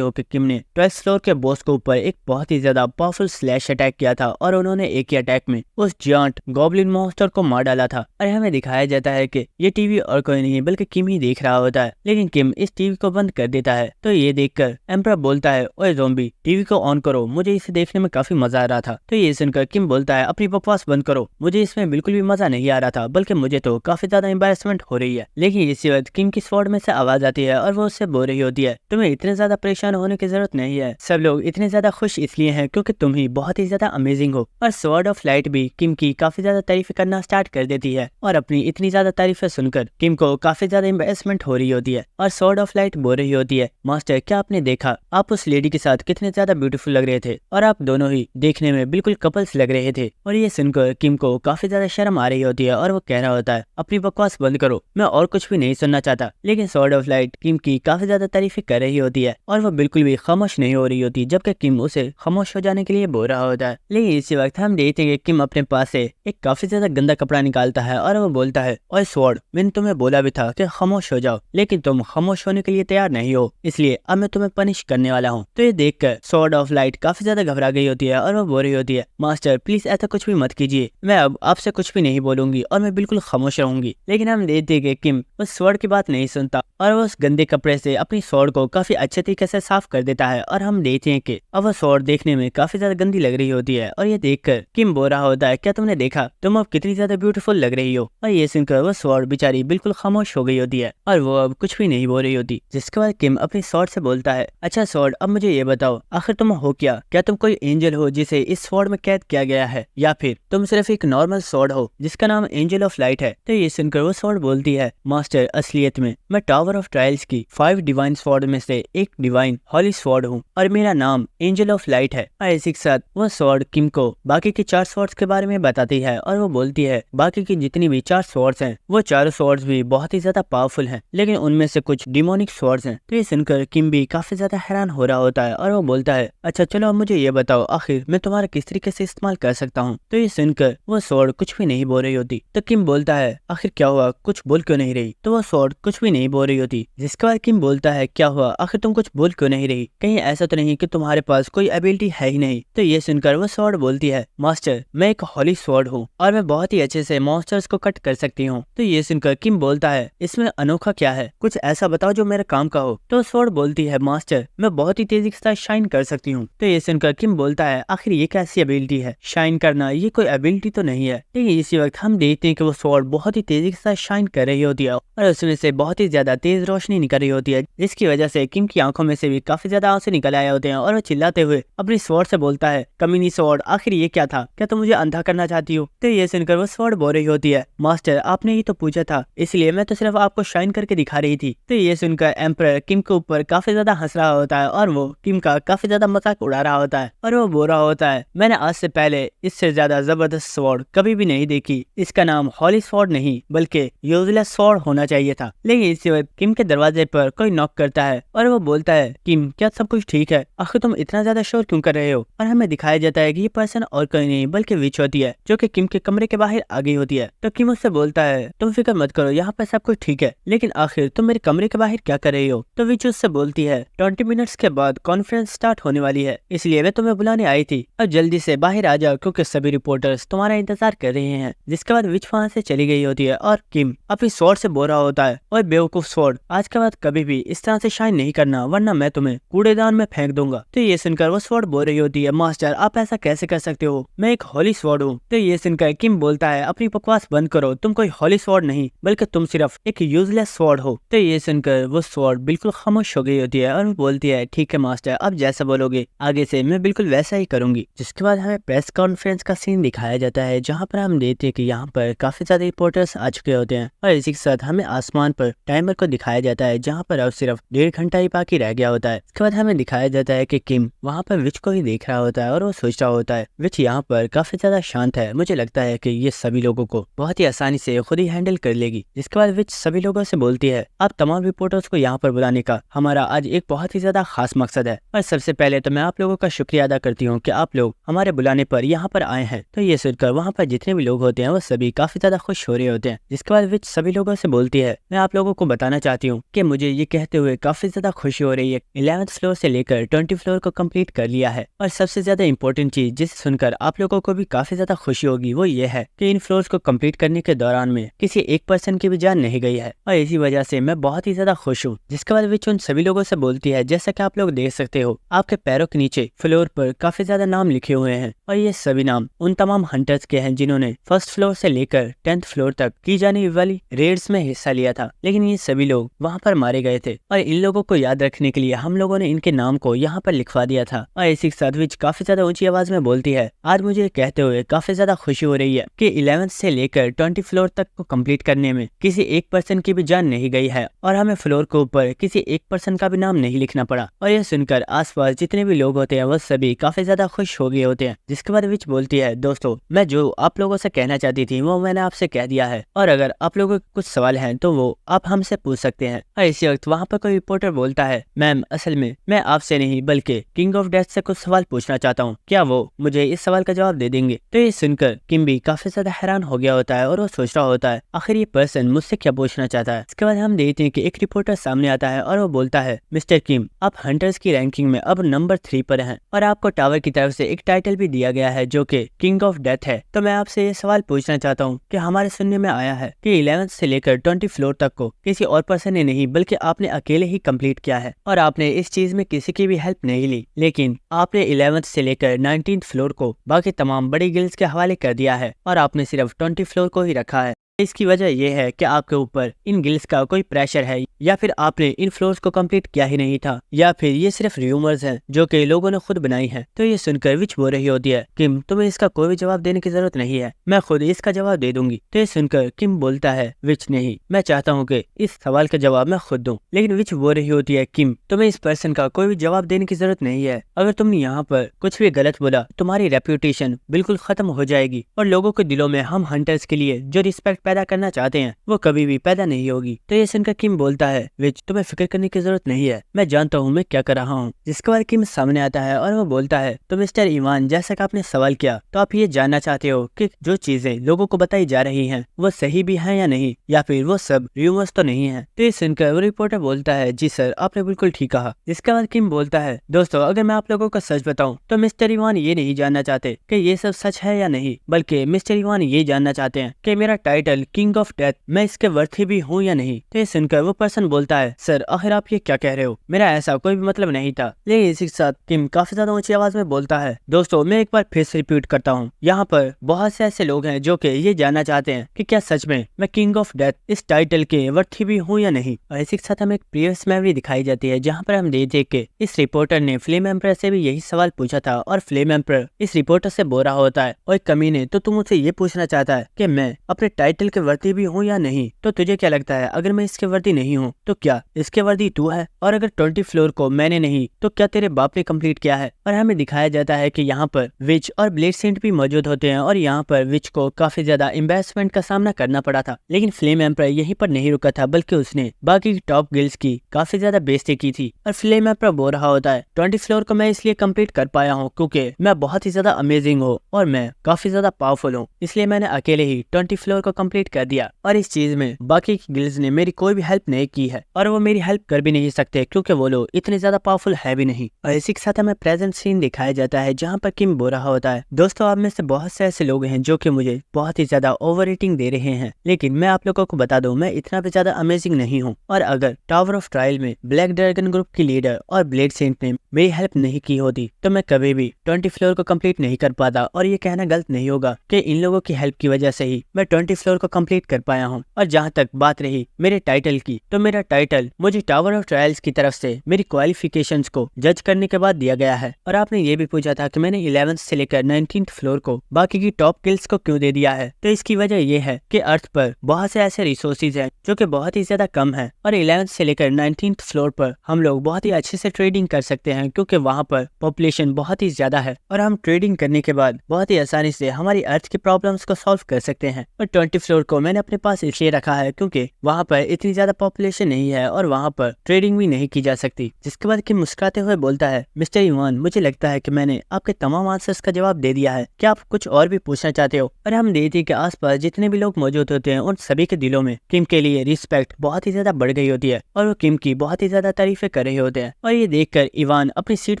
हो कि किम ने 12th फ्लोर के बॉस के ऊपर एक बहुत ही ज्यादा पावरफुल स्लैश अटैक किया था और उन्होंने एक ही अटैक में उस जायंट गॉब्लिन मॉन्स्टर को मार डाला था। और हमें दिखाया जाता है कि ये टीवी और कोई नहीं बल्कि किम ही देख रहा होता है। लेकिन किम इस टीवी को बंद कर देता है। तो ये देखकर एम्परर बोलता है ओए ज़ॉम्बी, टीवी को ऑन करो, मुझे इसे देखने में काफी मजा आ रहा था। तो ये सुनकर किम बोलता है अपनी बकवास बंद करो, मुझे इसमें बिल्कुल भी मजा नहीं आ रहा था, बल्कि मुझे तो काफी ज्यादा एम्बैरेसमेंट हो रही है। लेकिन इसी वक्त किम की स्वॉर्ड में से आवाज आती है और वो उससे बोल रही होती है तुम्हें इतने ज्यादा परेशान होने की जरूरत नहीं है, सब लोग इतने ज्यादा खुश इसलिए हैं क्योंकि तुम ही बहुत ही ज्यादा अमेजिंग हो। और स्वॉर्ड ऑफ लाइट भी किम की काफी ज्यादा तारीफ करना स्टार्ट कर देती है और अपनी इतनी ज्यादा तारीफें सुनकर किम को काफी ज्यादा एम्बैरेसमेंट हो रही होती है। और स्वॉर्ड ऑफ लाइट बोल रही होती है मास्टर क्या आपने देखा, आप उस लेडी के साथ कितने ज्यादा ब्यूटीफुल लग रहे थे और आप दोनों ही देखने में बिल्कुल कपल्स लग रहे थे। और ये सुनकर किम को काफी ज्यादा शर्म आ रही होती है और वो कह रहा होता है अपनी बकवास बंद करो, मैं और कुछ भी नहीं सुनना चाहता। लेकिन स्वॉर्ड ऑफ लाइट किम की काफी ज्यादा तारीफें कर रही होती है और वो बिल्कुल भी खामोश नहीं हो रही होती, जबकि किम उसे खामोश हो जाने के लिए बोल रहा होता है। लेकिन इसी वक्त हम देखते हैं किम अपने पास से एक काफी ज्यादा गंदा कपड़ा निकालता है और वो बोलता है ओए स्वॉर्ड, मैंने तुम्हें बोला भी था कि खामोश हो जाओ, लेकिन तुम खामोश होने के लिए तैयार नहीं हो, इसलिए अब मैं तुम्हें पनिश करने वाला हूँ। तो ये देखकर स्वॉर्ड ऑफ लाइट काफी ज्यादा घबरा गई होती है और वो बोल रही होती है मास्टर प्लीज ऐसा कुछ भी मत कीजिए, मैं अब आपसे कुछ भी नहीं बोलूंगी और मैं बिल्कुल खामोश रहूंगी। लेकिन हम देखते हैं कि किम उस स्वॉर्ड की बात नहीं सुनता और वो उस गंदे कपड़े से अपनी स्वॉर्ड को काफी अच्छे तरीके से साफ कर देता है। और हम देखते हैं कि अब वो स्वॉर्ड देखने में काफी ज्यादा गंदी लग रही होती है और ये देखकर किम बोल रहा होता है क्या तुमने देखा, तुम अब कितनी ज्यादा ब्यूटीफुल लग रही हो। और ये सुनकर वो स्वॉर्ड बेचारी बिल्कुल खामोश हो गई होती है और वो अब कुछ भी नहीं बोल रही होती। जिसके बाद किम अपनी स्वॉर्ड से बोलता है अच्छा स्वॉर्ड, अब मुझे ये बताओ आखिर तुम हो क्या तुम कोई एंजल हो जिसे इस स्वॉर्ड में कैद किया गया है, या फिर तुम सिर्फ एक नॉर्मल स्वॉर्ड हो जिसका नाम एंजल ऑफ लाइट है। तो ये सुनकर वो स्वॉर्ड बोलती है मास्टर असलियत में मैं टावर ऑफ ट्रायल्स की 5 डिवाइन स्वॉर्ड में से एक डिवाइन हॉली स्वॉर्ड हूँ और मेरा नाम एंजल ऑफ लाइट है। और इसी के साथ वो स्वॉर्ड किम को बाकी के 4 स्वॉर्ड्स के बारे में बताती है और वो बोलती है बाकी की जितनी भी 4 स्वॉर्ड्स हैं वो चारों स्वॉर्ड्स भी बहुत ही ज्यादा पावरफुल हैं, लेकिन उनमें से कुछ डिमोनिक स्वॉर्ड्स हैं। तो ये सुनकर किम भी काफी ज्यादा हैरान हो रहा होता है और वो बोलता है अच्छा चलो अब मुझे ये बताओ आखिर मैं तुम्हारा किस तरीके से इस्तेमाल कर सकता हूँ। तो ये सुनकर वो स्वॉर्ड कुछ भी नहीं बोल रही होती। तो किम बोलता है आखिर क्या हुआ, कुछ बोल क्यों नहीं रही। तो वो स्वॉर्ड कुछ भी नहीं बोल रही होती। जिसके बाद किम बोलता है क्या हुआ, आखिर तुम कुछ बोल क्यों नहीं रही, कहीं ऐसा तो नहीं कि तुम्हारे पास कोई एबिलिटी है ही नहीं। तो ये सुनकर वो स्वॉर्ड बोलती है मास्टर मैं एक हॉली स्वॉर्ड हूँ और मैं बहुत ही अच्छे से मॉन्स्टर्स को कट कर सकती हूँ। तो ये सुनकर किम बोलता है इसमें अनोखा क्या है, कुछ ऐसा बताओ जो मेरे काम का हो। तो स्वॉर्ड बोलती है मास्टर मैं बहुत ही तेजी के साथ शाइन कर सकती हूँ। तो ये सुनकर किम बोलता है आखिर ये कैसी एबिलिटी है, शाइन करना ये कोई एबिलिटी तो नहीं है। लेकिन इसी वक्त हम देखते हैं कि वो स्वॉर्ड बहुत ही तेजी के साथ शाइन कर रही होती है और उसमें से बहुत ही ज्यादा तेज रोशनी निकल रही होती है, जिसकी वजह से किम की आंखों में से भी काफी ज्यादा आंसू निकल आए होते हैं और वो चिल्लाते हुए अपनी स्वॉर्ड से बोलता है कमीनी स्वॉर्ड आखिर ये क्या था, क्या तुम मुझे अंधा करना चाहती हो। तो ये सुनकर वो स्वॉर्ड बोल रही होती है मास्टर आपने ही तो पूछा था, इसलिए मैं तो सिर्फ आपको शाइन करके दिखा रही थी। तो ये सुनकर एम्परर किम के ऊपर काफी ज्यादा हंस रहा होता है और वो किम का काफी ज्यादा मजाक उड़ा रहा होता है और वो बोल रहा होता है मैंने आज से पहले इससे ज्यादा जबरदस्त स्वॉर्ड कभी भी नहीं देखी, इसका नाम हॉली स्वॉर्ड नहीं बल्कि यूजलेस स्वॉर्ड होना चाहिए था। लेकिन इसी वक्त किम के दरवाजे पर कोई नॉक करता है और वो बोलता है किम क्या सब कुछ ठीक है, आखिर तुम इतना ज्यादा शोर क्यों कर रहे हो। और हमें दिखाया जाता है कि ये पर्सन और कोई नहीं बल्कि विच होती है जो कि किम के कमरे के बाहर आ गई होती है। तो किम उससे बोलता है तुम फिक्र मत करो, यहाँ पर सब कुछ ठीक है, लेकिन आखिर तुम मेरे कमरे के बाहर क्या कर रही हो। तो विच उससे बोलती है 20 मिनट्स के बाद कॉन्फ्रेंस स्टार्ट होने वाली है, इसलिए मैं तुम्हें बुलाने आई थी, अब जल्दी से बाहर आ जाओ क्योंकि सभी रिपोर्टर्स तुम्हारा इंतजार कर रहे हैं। जिसके बाद विच वहाँ से चली गई होती है और किम अपनी स्वॉर्ड से बोल रहा होता है, और बेवकूफ स्वॉर्ड, आज के बाद कभी भी इस तरह से शाइन नहीं करना वरना मैं तुम्हें कूड़ेदान में फेंक दूंगा। तो ये सुनकर वो स्वॉर्ड बोल रही होती है, मास्टर आप ऐसा कैसे कर सकते हो, मैं एक हॉली स्वॉर्ड हूँ। तो ये सुनकर किम बोलता है, अपनी बकवास बंद करो, तुम कोई हॉली स्वॉर्ड नहीं बल्कि तुम सिर्फ एक यूजलेस स्वॉर्ड हो। तो ये सुनकर वो स्वॉर्ड बिल्कुल खामोश हो गई होती है और वो बोलती है, ठीक है मास्टर, अब जैसा बोलोगे आगे से मैं बिल्कुल वैसा ही करूंगी। जिसके बाद हमें प्रेस कॉन्फ्रेंस का सीन दिखाया जाता है जहाँ पर हम देखते हैं कि यहाँ पर काफी ज्यादा रिपोर्टर्स आ चुके होते हैं और इसी के साथ हमें आसमान पर टाइमर को दिखाया जाता है जहाँ पर अब सिर्फ 1.5 घंटा ही बाकी रह गया होता है। इसके बाद हमें दिखाया जाता है कि किम वहाँ पर विच को ही देख रहा होता है और वो सोच रहा होता है, विच यहाँ पर काफी ज्यादा शांत है, मुझे लगता है कि ये सभी लोगों को बहुत ही आसानी से खुद ही हैंडल कर लेगी। जिसके बाद विच सभी लोगों से बोलती है, आप तमाम रिपोर्टर्स को यहाँ पर बुलाने का हमारा आज एक बहुत ही ज्यादा खास मकसद है और सबसे पहले तो मैं आप लोगों का शुक्रिया अदा करती हूँ कि आप लोग हमारे बुलाने पर यहाँ पर आए हैं। तो ये सुनकर वहाँ पर जितने भी लोग होते हैं वो सभी काफी ज्यादा खुश हो रहे होते हैं। जिसके बाद विच सभी लोगों से बोलती है, मैं आप लोगों को बताना चाहती हूँ कि मुझे ये कहते हुए काफी ज्यादा खुशी हो रही है, 11th फ्लोर से लेकर 20 फ्लोर को कंप्लीट कर लिया है। और सबसे ज्यादा इंपॉर्टेंट चीज जिसे सुनकर आप लोगों को भी काफी ज्यादा खुशी होगी वो ये है कि इन फ्लोर्स को कंप्लीट करने के दौरान में किसी एक पर्सन की भी जान नहीं गई है और इसी वजह से मैं बहुत ही ज्यादा खुश हूँ। जिसके बाद विच उन सभी लोगों से बोलती है, जैसा कि आप लोग देख सकते हो आपके पैरों के नीचे फ्लोर पर काफी ज्यादा नाम लिखे हुए हैं और ये सभी नाम उन तमाम हंटर्स के हैं जिन्होंने फर्स्ट फ्लोर से लेकर 10th फ्लोर तक की जाने वाली रेड्स में हिस्सा लिया था, लेकिन ये सभी लोग वहाँ पर मारे गए थे और इन लोगों को याद रखने के लिए हम लोगों ने इनके नाम को यहाँ पर लिखवा दिया था। और इसी के साथ विच काफी ज्यादा ऊंची आवाज में बोलती है, आज मुझे कहते हुए काफी ज्यादा खुशी हो रही है कि 11th से लेकर 20 फ्लोर तक को कंप्लीट करने में किसी एक पर्सन की भी जान नहीं गई है और हमें फ्लोर के ऊपर किसी एक पर्सन का भी नाम नहीं लिखना पड़ा। और यह सुनकर आसपास जितने भी लोग होते हैं वो सभी काफी ज्यादा खुश हो गए होते हैं। जिसके बाद विच बोलती है, दोस्तों मैं जो आप लोगों से कहना चाहती थी वो मैंने आपसे कह दिया है और अगर आप लोगों के कुछ सवाल हैं तो वो आप हमसे पूछ सकते हैं। और इसी वक्त वहाँ पर कोई रिपोर्टर बोलता है, मैम असल में मैं आपसे नहीं बल्कि किंग ऑफ डेथ से कुछ सवाल पूछना चाहता हूँ, क्या वो मुझे इस सवाल का जवाब दे देंगे। तो ये सुनकर किम भी काफी ज्यादा हैरान हो गया होता है और वो सोच रहा होता है आखिर ये पर्सन मुझसे क्या पूछना चाहता है। इसके बाद हम देखते हैं कि एक रिपोर्टर सामने आता है और वो बोलता है, मिस्टर किम आप हंटर्स की रैंकिंग में अब नंबर 3 पर हैं और आपको टावर की तरफ से एक टाइटल भी दिया गया है जो कि किंग ऑफ डेथ है। तो मैं आपसे ये सवाल पूछना चाहता हूँ कि हमारे सुनने में आया है कि 11th से लेकर 20 फ्लोर तक को किसी और पर्सन ने नहीं बल्कि आपने अकेले ही कंप्लीट किया है और आपने इस चीज में किसी की भी हेल्प नहीं ली, लेकिन आपने 11th से लेकर 19th फ्लोर को बाकी तमाम बड़ी गिल्ड्स के हवाले कर दिया है और आपने सिर्फ 20 फ्लोर को ही रखा है। इसकी वजह यह है कि आपके ऊपर इन गिल्ड्स का कोई प्रेशर है या फिर आपने इन फ्लोर्स को कंप्लीट किया ही नहीं था या फिर ये सिर्फ र्यूमर्स हैं जो कि लोगों ने खुद बनाई है। तो ये सुनकर विच बोल रही होती है, किम तुम्हें इसका कोई भी जवाब देने की जरूरत नहीं है, मैं खुद इसका जवाब दे दूंगी। तो ये सुनकर किम बोलता है, विच नहीं, मैं चाहता हूँ कि इस सवाल का जवाब मैं खुद दूं। लेकिन विच बोल रही होती है, किम तुम्हें इस पर्सन का कोई भी जवाब देने की जरूरत नहीं है, अगर तुमने यहाँ पर कुछ भी गलत बोला तुम्हारी रेप्यूटेशन बिल्कुल खत्म हो जाएगी और लोगों के दिलों में हम हंटर्स के लिए जो रिस्पेक्ट पैदा करना चाहते हैं वो कभी भी पैदा नहीं होगी। तो ये सुनकर किम बोलता है, विच तुम्हें फिक्र करने की जरूरत नहीं है, मैं जानता हूँ मैं क्या कर रहा हूँ। जिसके बाद किम सामने आता है और वो बोलता है, तो मिस्टर इवान जैसा कि आपने सवाल किया तो आप ये जानना चाहते हो कि जो चीजें लोगों को बताई जा रही हैं वो सही भी है या नहीं या फिर वो सब र्यूमर्स तो नहीं है। तो ये सुनकर वो रिपोर्टर बोलता है, जी सर आपने बिल्कुल ठीक कहा। जिसके बाद किम बोलता है, दोस्तों अगर मैं आप लोगों को सच बताऊं तो मिस्टर इवान ये नहीं जानना चाहते कि ये सब सच है या नहीं, बल्कि मिस्टर इवान ये जानना चाहते हैं कि मेरा टाइटल किंग ऑफ डेथ मैं इसके वर्थी भी हूँ या नहीं। तो ये सुनकर वो पर्सन बोलता है, सर आखिर आप ये क्या कह रहे हो, मेरा ऐसा कोई भी मतलब नहीं था। लेकिन इसी के साथ किम काफी ज्यादा ऊंची आवाज में बोलता है, दोस्तों मैं एक बार फिर से रिपीट करता हूँ, यहाँ पर बहुत से ऐसे लोग हैं जो कि ये जानना चाहते हैं कि क्या सच में मैं किंग ऑफ डेथ इस टाइटल के वर्थी भी हूँ या नहीं। और इसी के साथ हमें एक प्रीवियस मेमोरी दिखाई जाती है जहाँ पर हम देखते कि इस रिपोर्टर ने फ्लेम एम्पर से भी यही सवाल पूछा था और फ्लेम एम्पर इस रिपोर्टर से बोल रहा होता है, और कमीने तो तुम मुझसे ये पूछना चाहता है कि मैं अपने टाइटल के वर्दी भी हूँ या नहीं, तो तुझे क्या लगता है अगर मैं इसके वर्दी नहीं हूँ तो क्या इसके वर्दी तू है, और अगर 20 फ्लोर को मैंने नहीं तो क्या तेरे बाप ने कंप्लीट किया है। और हमें दिखाया जाता है कि यहाँ पर विच और ब्लेड सेंट भी मौजूद होते हैं और यहाँ पर विच को काफी ज्यादा एम्बेरसमेंट का सामना करना पड़ा था, लेकिन फ्लेम एम्पर यहीं पर नहीं रुका था बल्कि उसने बाकी टॉप गिल्ड्स की काफी ज्यादा बेइज्जती की थी। और फ्लेम एम्पर बोल रहा होता है, 20 फ्लोर को मैं इसलिए कंप्लीट कर पाया हूँ क्योंकि मैं बहुत ही ज्यादा अमेजिंग हूँ और मैं काफी ज्यादा पावरफुल हूँ, इसलिए मैंने अकेले ही 20 फ्लोर को कंप्लीट कंप्लीट कर दिया और इस चीज में बाकी की गिल्ड्स ने मेरी कोई भी हेल्प नहीं की है और वो मेरी हेल्प कर भी नहीं सकते क्योंकि वो लोग इतने ज्यादा पावरफुल है भी नहीं। और इसी के साथ हमें प्रेजेंट सीन दिखाया जाता है जहाँ पर किम बोल रहा होता है, दोस्तों आप में से बहुत से ऐसे लोग हैं जो कि मुझे बहुत ही ज्यादा ओवर रेटिंग दे रहे हैं, लेकिन मैं आप लोगों को बता दूं मैं इतना भी ज्यादा अमेजिंग नहीं हूँ। और अगर टावर ऑफ ट्रायल में ब्लैक ड्रैगन ग्रुप की लीडर और ब्लेड सेंट ने मेरी हेल्प नहीं की होती तो मैं कभी भी 20 फ्लोर को कंप्लीट नहीं कर पाता। और ये कहना गलत नहीं होगा कि इन लोगों की हेल्प की वजह से ही मैं 20 फ्लोर को कंप्लीट कर पाया हूँ। और जहाँ तक बात रही मेरे टाइटल की, तो मेरा टाइटल मुझे टावर ऑफ ट्रायल्स की तरफ से मेरी क्वालिफिकेशंस को जज करने के बाद दिया गया है। और आपने ये भी पूछा था कि मैंने 11th से लेकर 19th फ्लोर को बाकी की टॉप किल्स को क्यों दे दिया है, तो इसकी वजह ये है कि अर्थ पर बहुत से ऐसे रिसोर्सेज हैं जो कि बहुत ही ज्यादा कम है और 11th से लेकर 19th फ्लोर पर हम लोग बहुत ही अच्छे से ट्रेडिंग कर सकते हैं क्योंकि वहाँ पर पॉपुलेशन बहुत ही ज्यादा है और हम ट्रेडिंग करने के बाद बहुत ही आसानी से हमारी अर्थ की प्रॉब्लम्स को सॉल्व कर सकते हैं। और 20 फ्लोर को मैंने अपने पास इसलिए रखा है क्योंकि वहाँ पर इतनी ज्यादा पॉपुलेशन नहीं है और वहाँ पर ट्रेडिंग भी नहीं की जा सकती। जिसके बाद किम मुस्कुराते हुए बोलता है, मिस्टर इवान मुझे लगता है कि मैंने आपके तमाम आंसर्स का जवाब दे दिया है, क्या आप कुछ और भी पूछना चाहते हो। और हम देखते हैं कि आसपास जितने भी लोग मौजूद होते हैं उन सभी के दिलों में किम के लिए रिस्पेक्ट बहुत ही ज्यादा बढ़ गई होती है और वो किम की बहुत ही ज्यादा तारीफें कर रहे होते हैं। और ये देखकर इवान अपनी सीट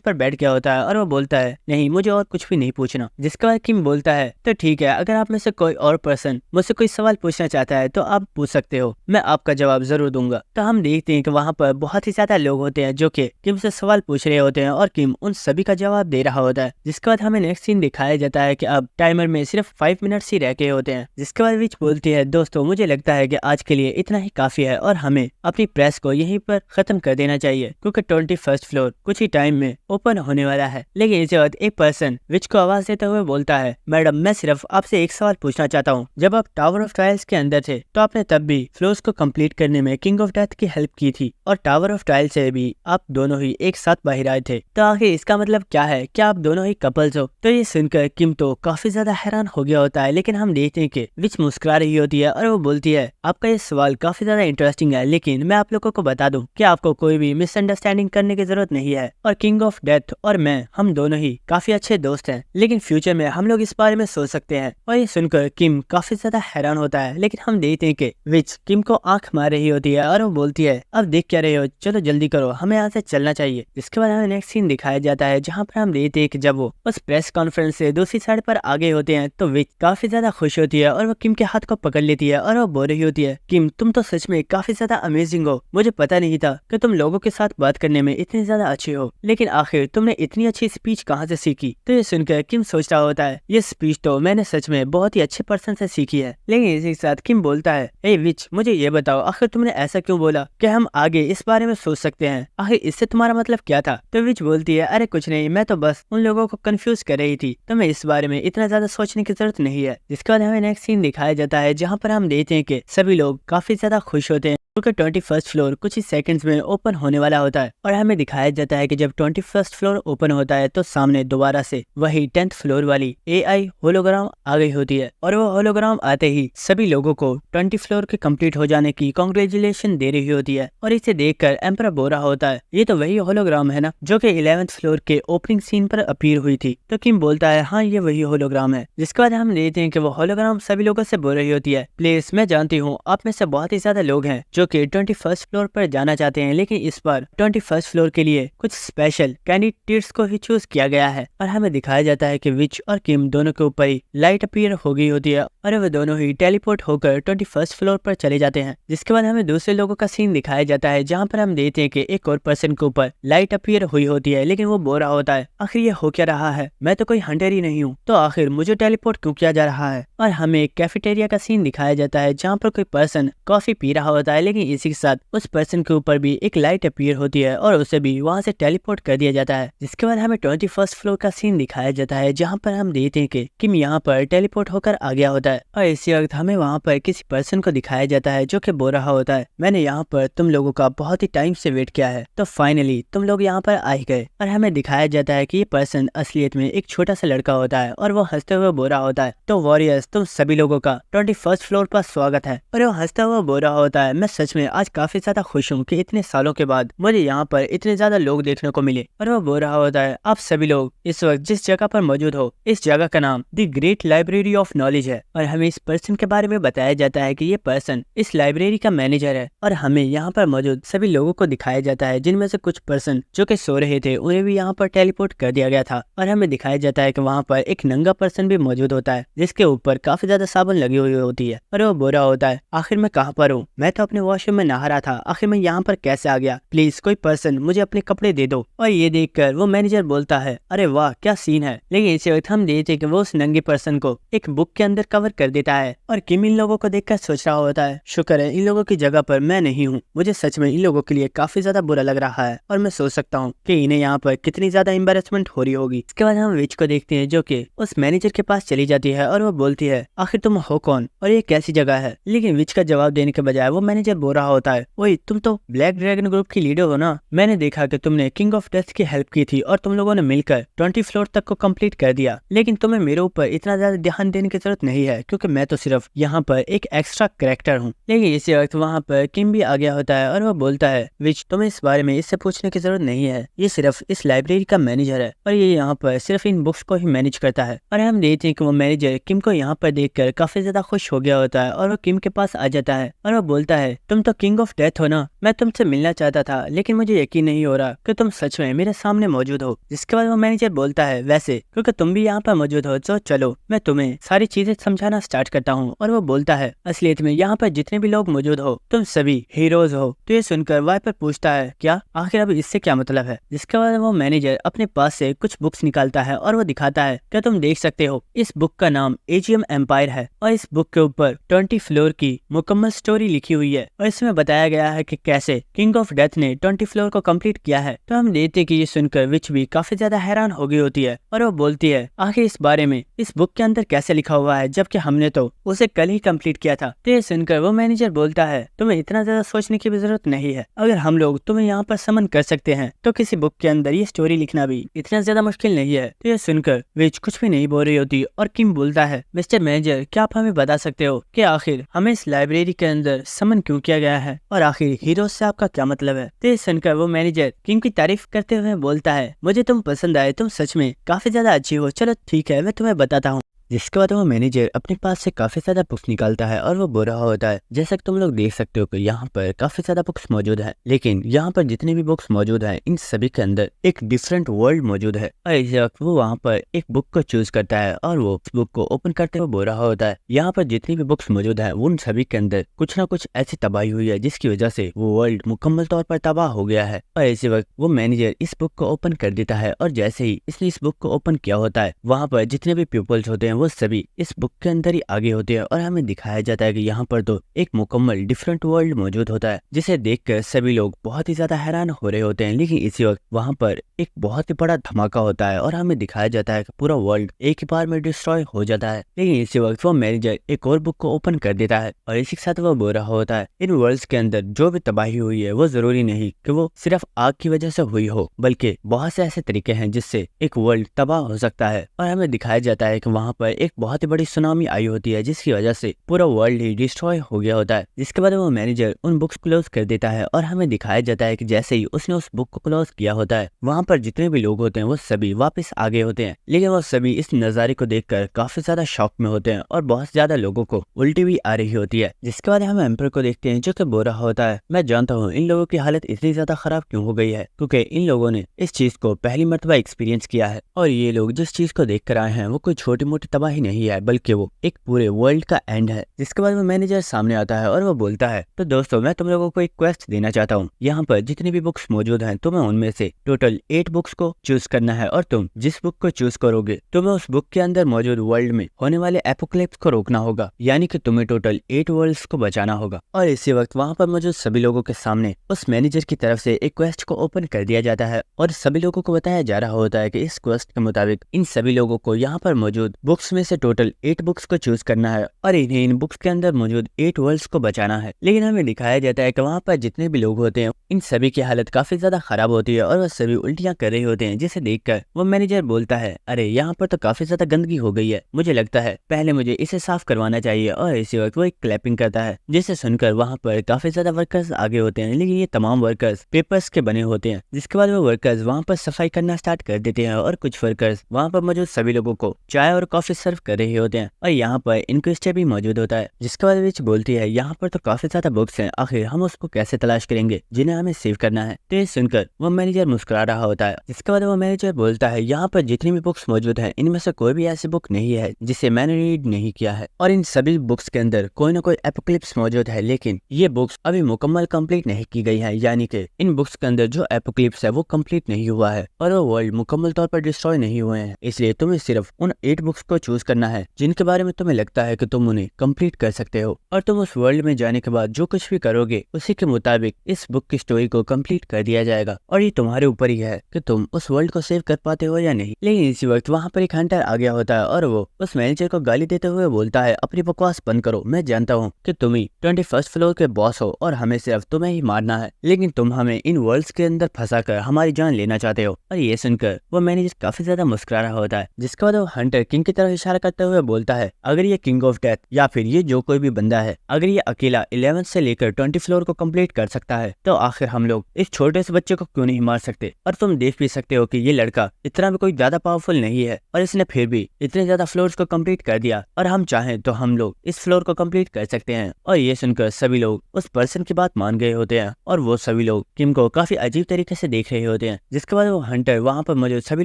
पर बैठ गया होता है और वो बोलता है, नहीं मुझे और कुछ भी नहीं पूछना। जिसके बाद किम बोलता है, तो ठीक है अगर आप में से कोई और पर्सन मुझसे कोई सवाल पूछना चाहता है तो आप पूछ सकते हो, मैं आपका जवाब जरूर दूंगा। तो हम देखते हैं कि वहाँ पर बहुत ही ज्यादा लोग होते हैं जो कि किम से सवाल पूछ रहे होते हैं और किम उन सभी का जवाब दे रहा होता है। जिसके बाद हमें नेक्स्ट सीन दिखाया जाता है कि अब टाइमर में सिर्फ 5 मिनट्स ही रह गए होते हैं। जिसके बाद विच बोलती है, दोस्तों मुझे लगता है कि आज के लिए इतना ही काफी है और हमें अपनी प्रेस को यहीं पर खत्म कर देना चाहिए क्योंकि 21st फ्लोर कुछ ही टाइम में ओपन होने वाला है। लेकिन इसी वक्त एक पर्सन विच को आवाज देते हुए बोलता है, मैडम मैं सिर्फ आपसे एक सवाल पूछना चाहता हूँ, जब आप टावर ऑफ ट्रायल्स के अंदर थे तो आपने तब भी फ्लोर्स को कंप्लीट करने में किंग ऑफ डेथ की हेल्प की थी और टावर ऑफ ट्रायल से भी आप दोनों ही एक साथ बाहर आए थे, तो आखिर इसका मतलब क्या है, क्या आप दोनों ही कपल्स हो। तो ये सुनकर किम तो काफी ज्यादा हैरान हो गया होता है। लेकिन हम देखते हैं कि विच मुस्कुरा रही होती है और वो बोलती है, आपका ये सवाल काफी ज्यादा इंटरेस्टिंग है, लेकिन मैं आप लोगों को बता दूं कि आपको कोई भी मिसअंडरस्टैंडिंग करने की जरूरत नहीं है और किंग ऑफ डेथ और मैं हम दोनों ही काफी अच्छे दोस्त हैं, लेकिन फ्यूचर में हम लोग इस बारे में सोच सकते हैं। और ये सुनकर किम काफी ज्यादा हैरान होता है। लेकिन हम देखते हैं कि विच किम को आंख मार रही होती है और वो बोलती है, अब देख क्या रहे हो, चलो जल्दी करो हमें यहाँ से चलना चाहिए। जिसके बाद हमें नेक्स्ट सीन दिखाया जाता है जहाँ पर हम देखते हैं कि जब वो उस प्रेस कॉन्फ्रेंस से दूसरी साइड पर आगे होते हैं तो विच काफी ज्यादा खुश होती है और वो किम के हाथ को पकड़ लेती है और वो बोल रही होती है, किम तुम तो सच में काफी ज्यादा अमेजिंग हो, मुझे पता नहीं था कि तुम लोगों के साथ बात करने में इतनी ज्यादा अच्छे हो, लेकिन आखिर तुमने इतनी अच्छी स्पीच कहाँ से सीखी। तो ये सुनकर किम सोच रहा होता है, ये स्पीच तो मैंने सच में बहुत ही अच्छे पर्सन से सीखी है। लेकिन इसी के साथ किम बोलता है, ए विच मुझे ये बताओ आखिर तुमने ऐसा क्यों बोला कि हम आगे इस बारे में सोच सकते हैं, आखिर इससे तुम्हारा मतलब क्या था। तो विच बोलती है, अरे कुछ नहीं, मैं तो बस उन लोगों को कंफ्यूज कर रही थी, तो मैं इस बारे में इतना ज्यादा सोचने की जरूरत नहीं है। जिसके बाद हमें नेक्स्ट सीन दिखाया जाता है जहाँ पर हम देखते हैं कि सभी लोग काफी ज्यादा खुश होते हैं क्योंकि 21st फ्लोर कुछ ही सेकंड्स में ओपन होने वाला होता है। और हमें दिखाया जाता है कि जब 21st फ्लोर ओपन होता है तो सामने दोबारा से वही 10th फ्लोर वाली AI होलोग्राम आ गई होती है और वो होलोग्राम आते ही सभी लोगों को 20 फ्लोर के कंप्लीट हो जाने की कांग्रेचुलेशन दे रही होती है। और इसे देखकर एम्परर बोल रहा होता है, ये तो वही होलोग्राम है ना जो कि 11th फ्लोर के ओपनिंग सीन पर अपीयर हुई थी। तो किम बोलता है, हाँ ये वही होलोग्राम है। जिसके बाद हम देखते हैं कि वो होलोग्राम सभी लोगों से बोल रही होती है, प्लीज मैं जानती हूँ आप में से बहुत ही ज्यादा लोग हैं जो कि 21st फ्लोर पर जाना चाहते हैं, लेकिन इस बार 21st फ्लोर के लिए कुछ स्पेशल कैंडिडेट्स को ही चूज किया गया है। और हमें दिखाया जाता है कि विच और किम दोनों के ऊपर ही लाइट अपीयर हो गई होती है और वे दोनों ही टेलीपोर्ट होकर 21st फ्लोर पर चले जाते हैं। जिसके बाद हमें दूसरे लोगों का सीन दिखाया जाता है जहाँ पर हम देखते हैं कि एक और पर्सन के ऊपर लाइट अपीयर हुई होती है, लेकिन वो बोल रहा होता है, आखिर ये हो क्या रहा है, मैं तो कोई हंटर ही नहीं हूँ, तो आखिर मुझे टेलीपोर्ट क्यों किया जा रहा है। और हमें एक कैफेटेरिया का सीन दिखाया जाता है जहाँ पर कोई पर्सन कॉफी पी रहा होता है, लेकिन इसी के साथ उस पर्सन के ऊपर भी एक लाइट अपीयर होती है और उसे भी वहाँ से टेलीपोर्ट कर दिया जाता है। जिसके बाद हमें 21st फ्लोर का सीन दिखाया जाता है जहाँ पर हम देखते हैं कि किम यहाँ पर टेलीपोर्ट होकर आ गया होता है और इसी वक्त हमें वहाँ पर किसी पर्सन को दिखाया जाता है जो कि बोल रहा होता है, मैंने यहाँ पर तुम लोगों का बहुत ही टाइम से वेट किया है, तो फाइनली तुम लोग यहाँ पर आ ही गए। और हमें दिखाया जाता है कि ये पर्सन असलियत में एक छोटा सा लड़का होता है और वो हंसते हुए बोल रहा होता है, तो वॉरियर्स तुम सभी लोगों का 21st फ्लोर पर स्वागत है। और वो हंसता हुआ बोल रहा होता है, मैं सच में आज काफी ज्यादा खुश हूँ कि इतने सालों के बाद मुझे यहाँ पर इतने ज्यादा लोग देखने को मिले। और वो बोल रहा होता है, आप सभी लोग इस वक्त जिस जगह पर मौजूद हो इस जगह का नाम the great library of knowledge है। और और हमें इस पर्सन के बारे में बताया जाता है कि ये पर्सन इस लाइब्रेरी का मैनेजर है। और हमें यहाँ पर मौजूद सभी लोगों को दिखाया जाता है, जिनमें से कुछ पर्सन जो कि सो रहे थे उन्हें भी यहाँ पर टेलीपोर्ट कर दिया गया था। और हमें दिखाया जाता है कि वहाँ पर एक नंगा पर्सन भी मौजूद होता है, जिसके ऊपर काफी ज्यादा साबुन लगी हुई होती है और वो बोरा होता है। आखिर मैं कहाँ पर हूँ? मैं तो अपने वॉशरूम में नहा रहा था, आखिर मैं यहाँ पर कैसे आ गया? प्लीज कोई पर्सन मुझे अपने कपड़े दे दो। और ये देखकर वो मैनेजर बोलता है, अरे वाह क्या सीन है। लेकिन इसी वक्त हम देखते हैं कि वो उस नंगे पर्सन को एक बुक के अंदर कवर कर देता है। और किम इन लोगों को देखकर सोच रहा होता है, शुक्र है इन लोगों की जगह पर मैं नहीं हूँ। मुझे सच में इन लोगों के लिए काफी ज्यादा बुरा लग रहा है और मैं सोच सकता हूँ कि इन्हें यहाँ पर कितनी ज्यादा एम्बेरसमेंट हो रही होगी। इसके बाद हम विच को देखते हैं, जो कि उस मैनेजर के पास चली जाती है और वो बोलती है, आखिर तुम हो कौन और ये कैसी जगह है? लेकिन विच का जवाब देने के बजाय वो मैनेजर बोल रहा होता है, ओए तुम तो ब्लैक ड्रैगन ग्रुप की लीडर हो ना। मैंने देखा कि तुमने किंग ऑफ डेथ की हेल्प की थी और तुम लोगों ने मिलकर 20 फ्लोर तक को कंप्लीट कर दिया। लेकिन तुम्हें मेरे ऊपर इतना ज्यादा ध्यान देने की जरूरत नहीं है, क्योंकि मैं तो सिर्फ यहाँ पर एक एक्स्ट्रा कैरेक्टर हूँ। लेकिन इसी वक्त वहाँ पर किम भी आ गया होता है और वो बोलता है, विच तुम्हें इस बारे में इससे पूछने की जरूरत नहीं है, ये सिर्फ इस लाइब्रेरी का मैनेजर है और ये यहाँ पर सिर्फ इन बुक्स को ही मैनेज करता है। और हम देखते हैं कि वो मैनेजर किम को यहाँ पर देखकर काफी ज्यादा खुश हो गया होता है और वो किम के पास आ जाता है और वो बोलता है, तुम तो किंग ऑफ डेथ हो ना। मैं तुमसे मिलना चाहता था, लेकिन मुझे यकीन नहीं हो रहा कि तुम सच में मेरे सामने मौजूद हो। जिसके बाद वो मैनेजर बोलता है, वैसे क्योंकि तुम भी यहाँ पर मौजूद हो तो चलो मैं तुम्हें सारी चीजें समझाना स्टार्ट करता हूँ। और वो बोलता है, असलियत में यहाँ पर जितने भी लोग मौजूद हो तुम सभी हीरोज हो। तो ये सुनकर वाइपर पूछता है, क्या आखिर अब इससे क्या मतलब है? जिसके बाद वो मैनेजर अपने पास से कुछ बुक्स निकालता है और वो दिखाता है, क्या तुम देख सकते हो इस बुक का नाम एजियम एम्पायर है और इस बुक के ऊपर 20 फ्लोर की मुकम्मल स्टोरी लिखी हुई है और इसमें बताया गया है कि कैसे किंग ऑफ डेथ ने 20 फ्लोर को कंप्लीट किया है। तो हम देखते हैं कि ये सुनकर विच भी काफी ज्यादा हैरान हो गई होती है और वो बोलती है, आखिर इस बारे में इस बुक के अंदर कैसे लिखा हुआ है, जबकि हमने तो उसे कल ही कंप्लीट किया था। तो ये सुनकर वो मैनेजर बोलता है, तुम्हें इतना ज्यादा सोचने की भी जरूरत नहीं है। अगर हम लोग तुम्हें यहाँ पर समन कर सकते हैं तो किसी बुक के अंदर ये स्टोरी लिखना भी इतना ज्यादा मुश्किल नहीं है। तो ये सुनकर विच कुछ भी नहीं बोल रही होती और किम बोलता है, मिस्टर मैनेजर क्या आप हमें बता सकते हो कि आखिर हमें इस लाइब्रेरी के अंदर समन क्यों किया गया है और आखिर हीरो से आपका क्या मतलब है? तो ये सुनकर वो मैनेजर किम की तारीफ करते हुए बोलता है, मुझे तुम पसंद आए, तुम सच में काफी ज्यादा अच्छी हो, चलो ठीक है मैं तुम्हें बताता हूँ। जिसके बाद वो मैनेजर अपने पास से काफी ज्यादा बुक्स निकालता है और वो बोल रहा होता है, जैसा कि तुम लोग देख सकते हो कि यहाँ पर काफी ज्यादा बुक्स मौजूद हैं, लेकिन यहाँ पर जितने भी बुक्स मौजूद हैं इन सभी के अंदर एक डिफरेंट वर्ल्ड मौजूद है। और इस वक्त वो वहाँ पर एक बुक को चूज करता है और वो उस बुक को ओपन करते हुए बोल रहा होता है, यहाँ पर जितनी भी बुक्स मौजूद है उन सभी के अंदर कुछ ना कुछ ऐसी तबाही हुई है जिसकी वजह से वो वर्ल्ड मुकम्मल तौर पर तबाह हो गया है। और इसी वक्त वो मैनेजर इस बुक को ओपन कर देता है और जैसे ही इसने इस बुक को ओपन किया होता है वहाँ पर जितने भी पीपल्स होते हैं वो सभी इस बुक के अंदर ही आगे होते हैं और हमें दिखाया जाता है कि यहाँ पर तो एक मुकम्मल डिफरेंट वर्ल्ड मौजूद होता है, जिसे देखकर सभी लोग बहुत ही ज्यादा हैरान हो रहे होते हैं। लेकिन इसी वक्त वहाँ पर एक बहुत ही बड़ा धमाका होता है और हमें दिखाया जाता है कि पूरा वर्ल्ड एक ही बार में डिस्ट्रॉय हो जाता है। लेकिन इसी वक्त वो मैनेजर एक और बुक को ओपन कर देता है और इसी के साथ वो बोल रहा होता है, इन वर्ल्ड्स के अंदर जो भी तबाही हुई है वो जरूरी नहीं कि वो सिर्फ आग की वजह से हुई हो, बल्कि बहुत से ऐसे तरीके हैं जिससे एक वर्ल्ड तबाह हो सकता है। और हमें दिखाया जाता है कि वहाँ पर एक बहुत ही बड़ी सुनामी आई होती है जिसकी वजह से पूरा वर्ल्ड ही डिस्ट्रॉय हो गया होता है। जिसके बाद वो मैनेजर उन बुक्स क्लोज कर देता है और हमें दिखाया जाता है कि जैसे ही उसने उस बुक को क्लोज किया होता है वहाँ पर जितने भी लोग होते हैं वो सभी वापस आगे होते हैं। लेकिन वो सभी इस नज़ारे को देखकर काफी ज्यादा शॉक में होते हैं और बहुत ज्यादा लोगों को उल्टी भी आ रही होती है। जिसके बाद हम एम्पर को देखते हैं जो कि बोल रहा होता है, मैं जानता हूँ इन लोगों की हालत इतनी ज्यादा खराब क्यों हो गई है, क्योंकि इन लोगों ने इस चीज को पहली मर्तबा एक्सपीरियंस किया है और ये लोग जिस चीज को देख कर आए हैं वो कोई छोटी मोटी तबाही नहीं है, बल्कि वो एक पूरे वर्ल्ड का एंड है। जिसके बाद वो मैनेजर सामने आता है और वो बोलता है, तो दोस्तों मैं तुम लोगों को एक क्वेस्ट देना चाहता हूँ। यहाँ पर जितनी भी बुक्स मौजूद हैं तुम्हें उनमें से टोटल 8 बुक्स को चूज करना है और तुम जिस बुक को चूज करोगे तुम्हें उस बुक के अंदर मौजूद वर्ल्ड में होने वाले एपोकलिप्स को रोकना होगा, यानी कि तुम्हें टोटल 8 वर्ल्ड्स को बचाना होगा। और इसी वक्त वहाँ पर मौजूद सभी लोगों के सामने उस मैनेजर की तरफ से एक क्वेस्ट को ओपन कर दिया जाता है और सभी लोगों को बताया जा रहा होता है कि इस क्वेस्ट के मुताबिक इन सभी लोगों को यहाँ पर मौजूद बुक्स में से टोटल 8 बुक्स को चूज करना है और इन्हें इन बुक्स के अंदर मौजूद 8 वर्ल्ड्स को बचाना है। लेकिन हमें दिखाया जाता है कि वहाँ पर जितने भी लोग होते हैं इन सभी की हालत काफी ज्यादा खराब होती है और वह सभी उल्टियां कर रहे होते हैं, जिसे देखकर वो मैनेजर बोलता है, अरे यहाँ पर तो काफी ज्यादा गंदगी हो गई है, मुझे लगता है पहले मुझे इसे साफ करवाना चाहिए। और इसी वक्त वो एक क्लैपिंग करता है जिसे सुनकर वहाँ पर काफी ज्यादा वर्कर्स आगे होते हैं, लेकिन ये तमाम वर्कर्स पेपर्स के बने होते हैं। जिसके बाद वो वर्कर्स वहाँ पर सफाई करना स्टार्ट कर देते हैं और कुछ वर्कर्स वहाँ पर मौजूद सभी लोगों को चाय और कॉफी ऑफिस सर्व कर रहे होते हैं और यहाँ पर इनक्विजिटर भी मौजूद होता है, जिसके बाद विच बोलती है यहाँ पर तो काफी ज्यादा बुक्स हैं, आखिर हम उसको कैसे तलाश करेंगे जिन्हें हमें सेव करना है। तो ये सुनकर वो मैनेजर मुस्कुरा रहा होता है, जिसके बाद वो मैनेजर बोलता है यहाँ पर जितनी भी बुक्स मौजूद है इनमें से कोई भी ऐसी बुक नहीं है जिसे मैंने रीड नहीं किया है, और इन सभी बुक्स के अंदर कोई ना कोई एपोक्लिप्स मौजूद है, लेकिन ये बुक्स अभी मुकम्मल कंप्लीट नहीं की गई है, यानी कि इन बुक्स के अंदर जो एपोक्लिप्स है वो कंप्लीट नहीं हुआ है और वो वर्ल्ड मुकम्मल तौर पर डिस्ट्रॉय नहीं हुए हैं। इसलिए तुम्हें सिर्फ उन 8 बुक्स को चूज करना है जिनके बारे में तुम्हें लगता है कि तुम उन्हें कंप्लीट कर सकते हो, और तुम उस वर्ल्ड में जाने के बाद जो कुछ भी करोगे उसी के मुताबिक इस बुक की स्टोरी को कंप्लीट कर दिया जाएगा, और ये तुम्हारे ऊपर ही है कि तुम उस वर्ल्ड को सेव कर पाते हो या नहीं। लेकिन इसी वक्त वहाँ पर एक हंटर आ गया होता है और वो उस मैनेजर को गाली देते हुए बोलता है अपनी बकवास बंद करो, मैं जानता हूँ कि तुम ही 21st फ्लोर के बॉस हो और हमें सिर्फ तुम्हें ही मारना है, लेकिन तुम हमें इन वर्ल्ड्स के अंदर फंसाकर हमारी जान लेना चाहते हो। और ये सुनकर वो मैनेजर काफी ज्यादा मुस्कुरा रहा होता है, जिसके बाद वो हंटर किंग की तरफ इशारा करते हुए बोलता है अगर ये किंग ऑफ डेथ या फिर ये जो कोई भी बंदा है, अगर ये अकेला 11 से लेकर 20 फ्लोर को कंप्लीट कर सकता है तो आखिर हम लोग इस छोटे से बच्चे को क्यों नहीं मार सकते। और तुम देख भी सकते हो कि ये लड़का इतना भी कोई ज्यादा पावरफुल नहीं है और इसने फिर भी इतने ज्यादा फ्लोर्स को कंप्लीट कर दिया, और हम चाहें तो हम लोग इस फ्लोर को कंप्लीट कर सकते हैं। और ये सुनकर सभी लोग उस पर्सन की बात मान गए होते हैं और वो सभी लोग किम को काफी अजीब तरीके से देख रहे होते हैं, जिसके बाद वो हंटर वहाँ पर मौजूद सभी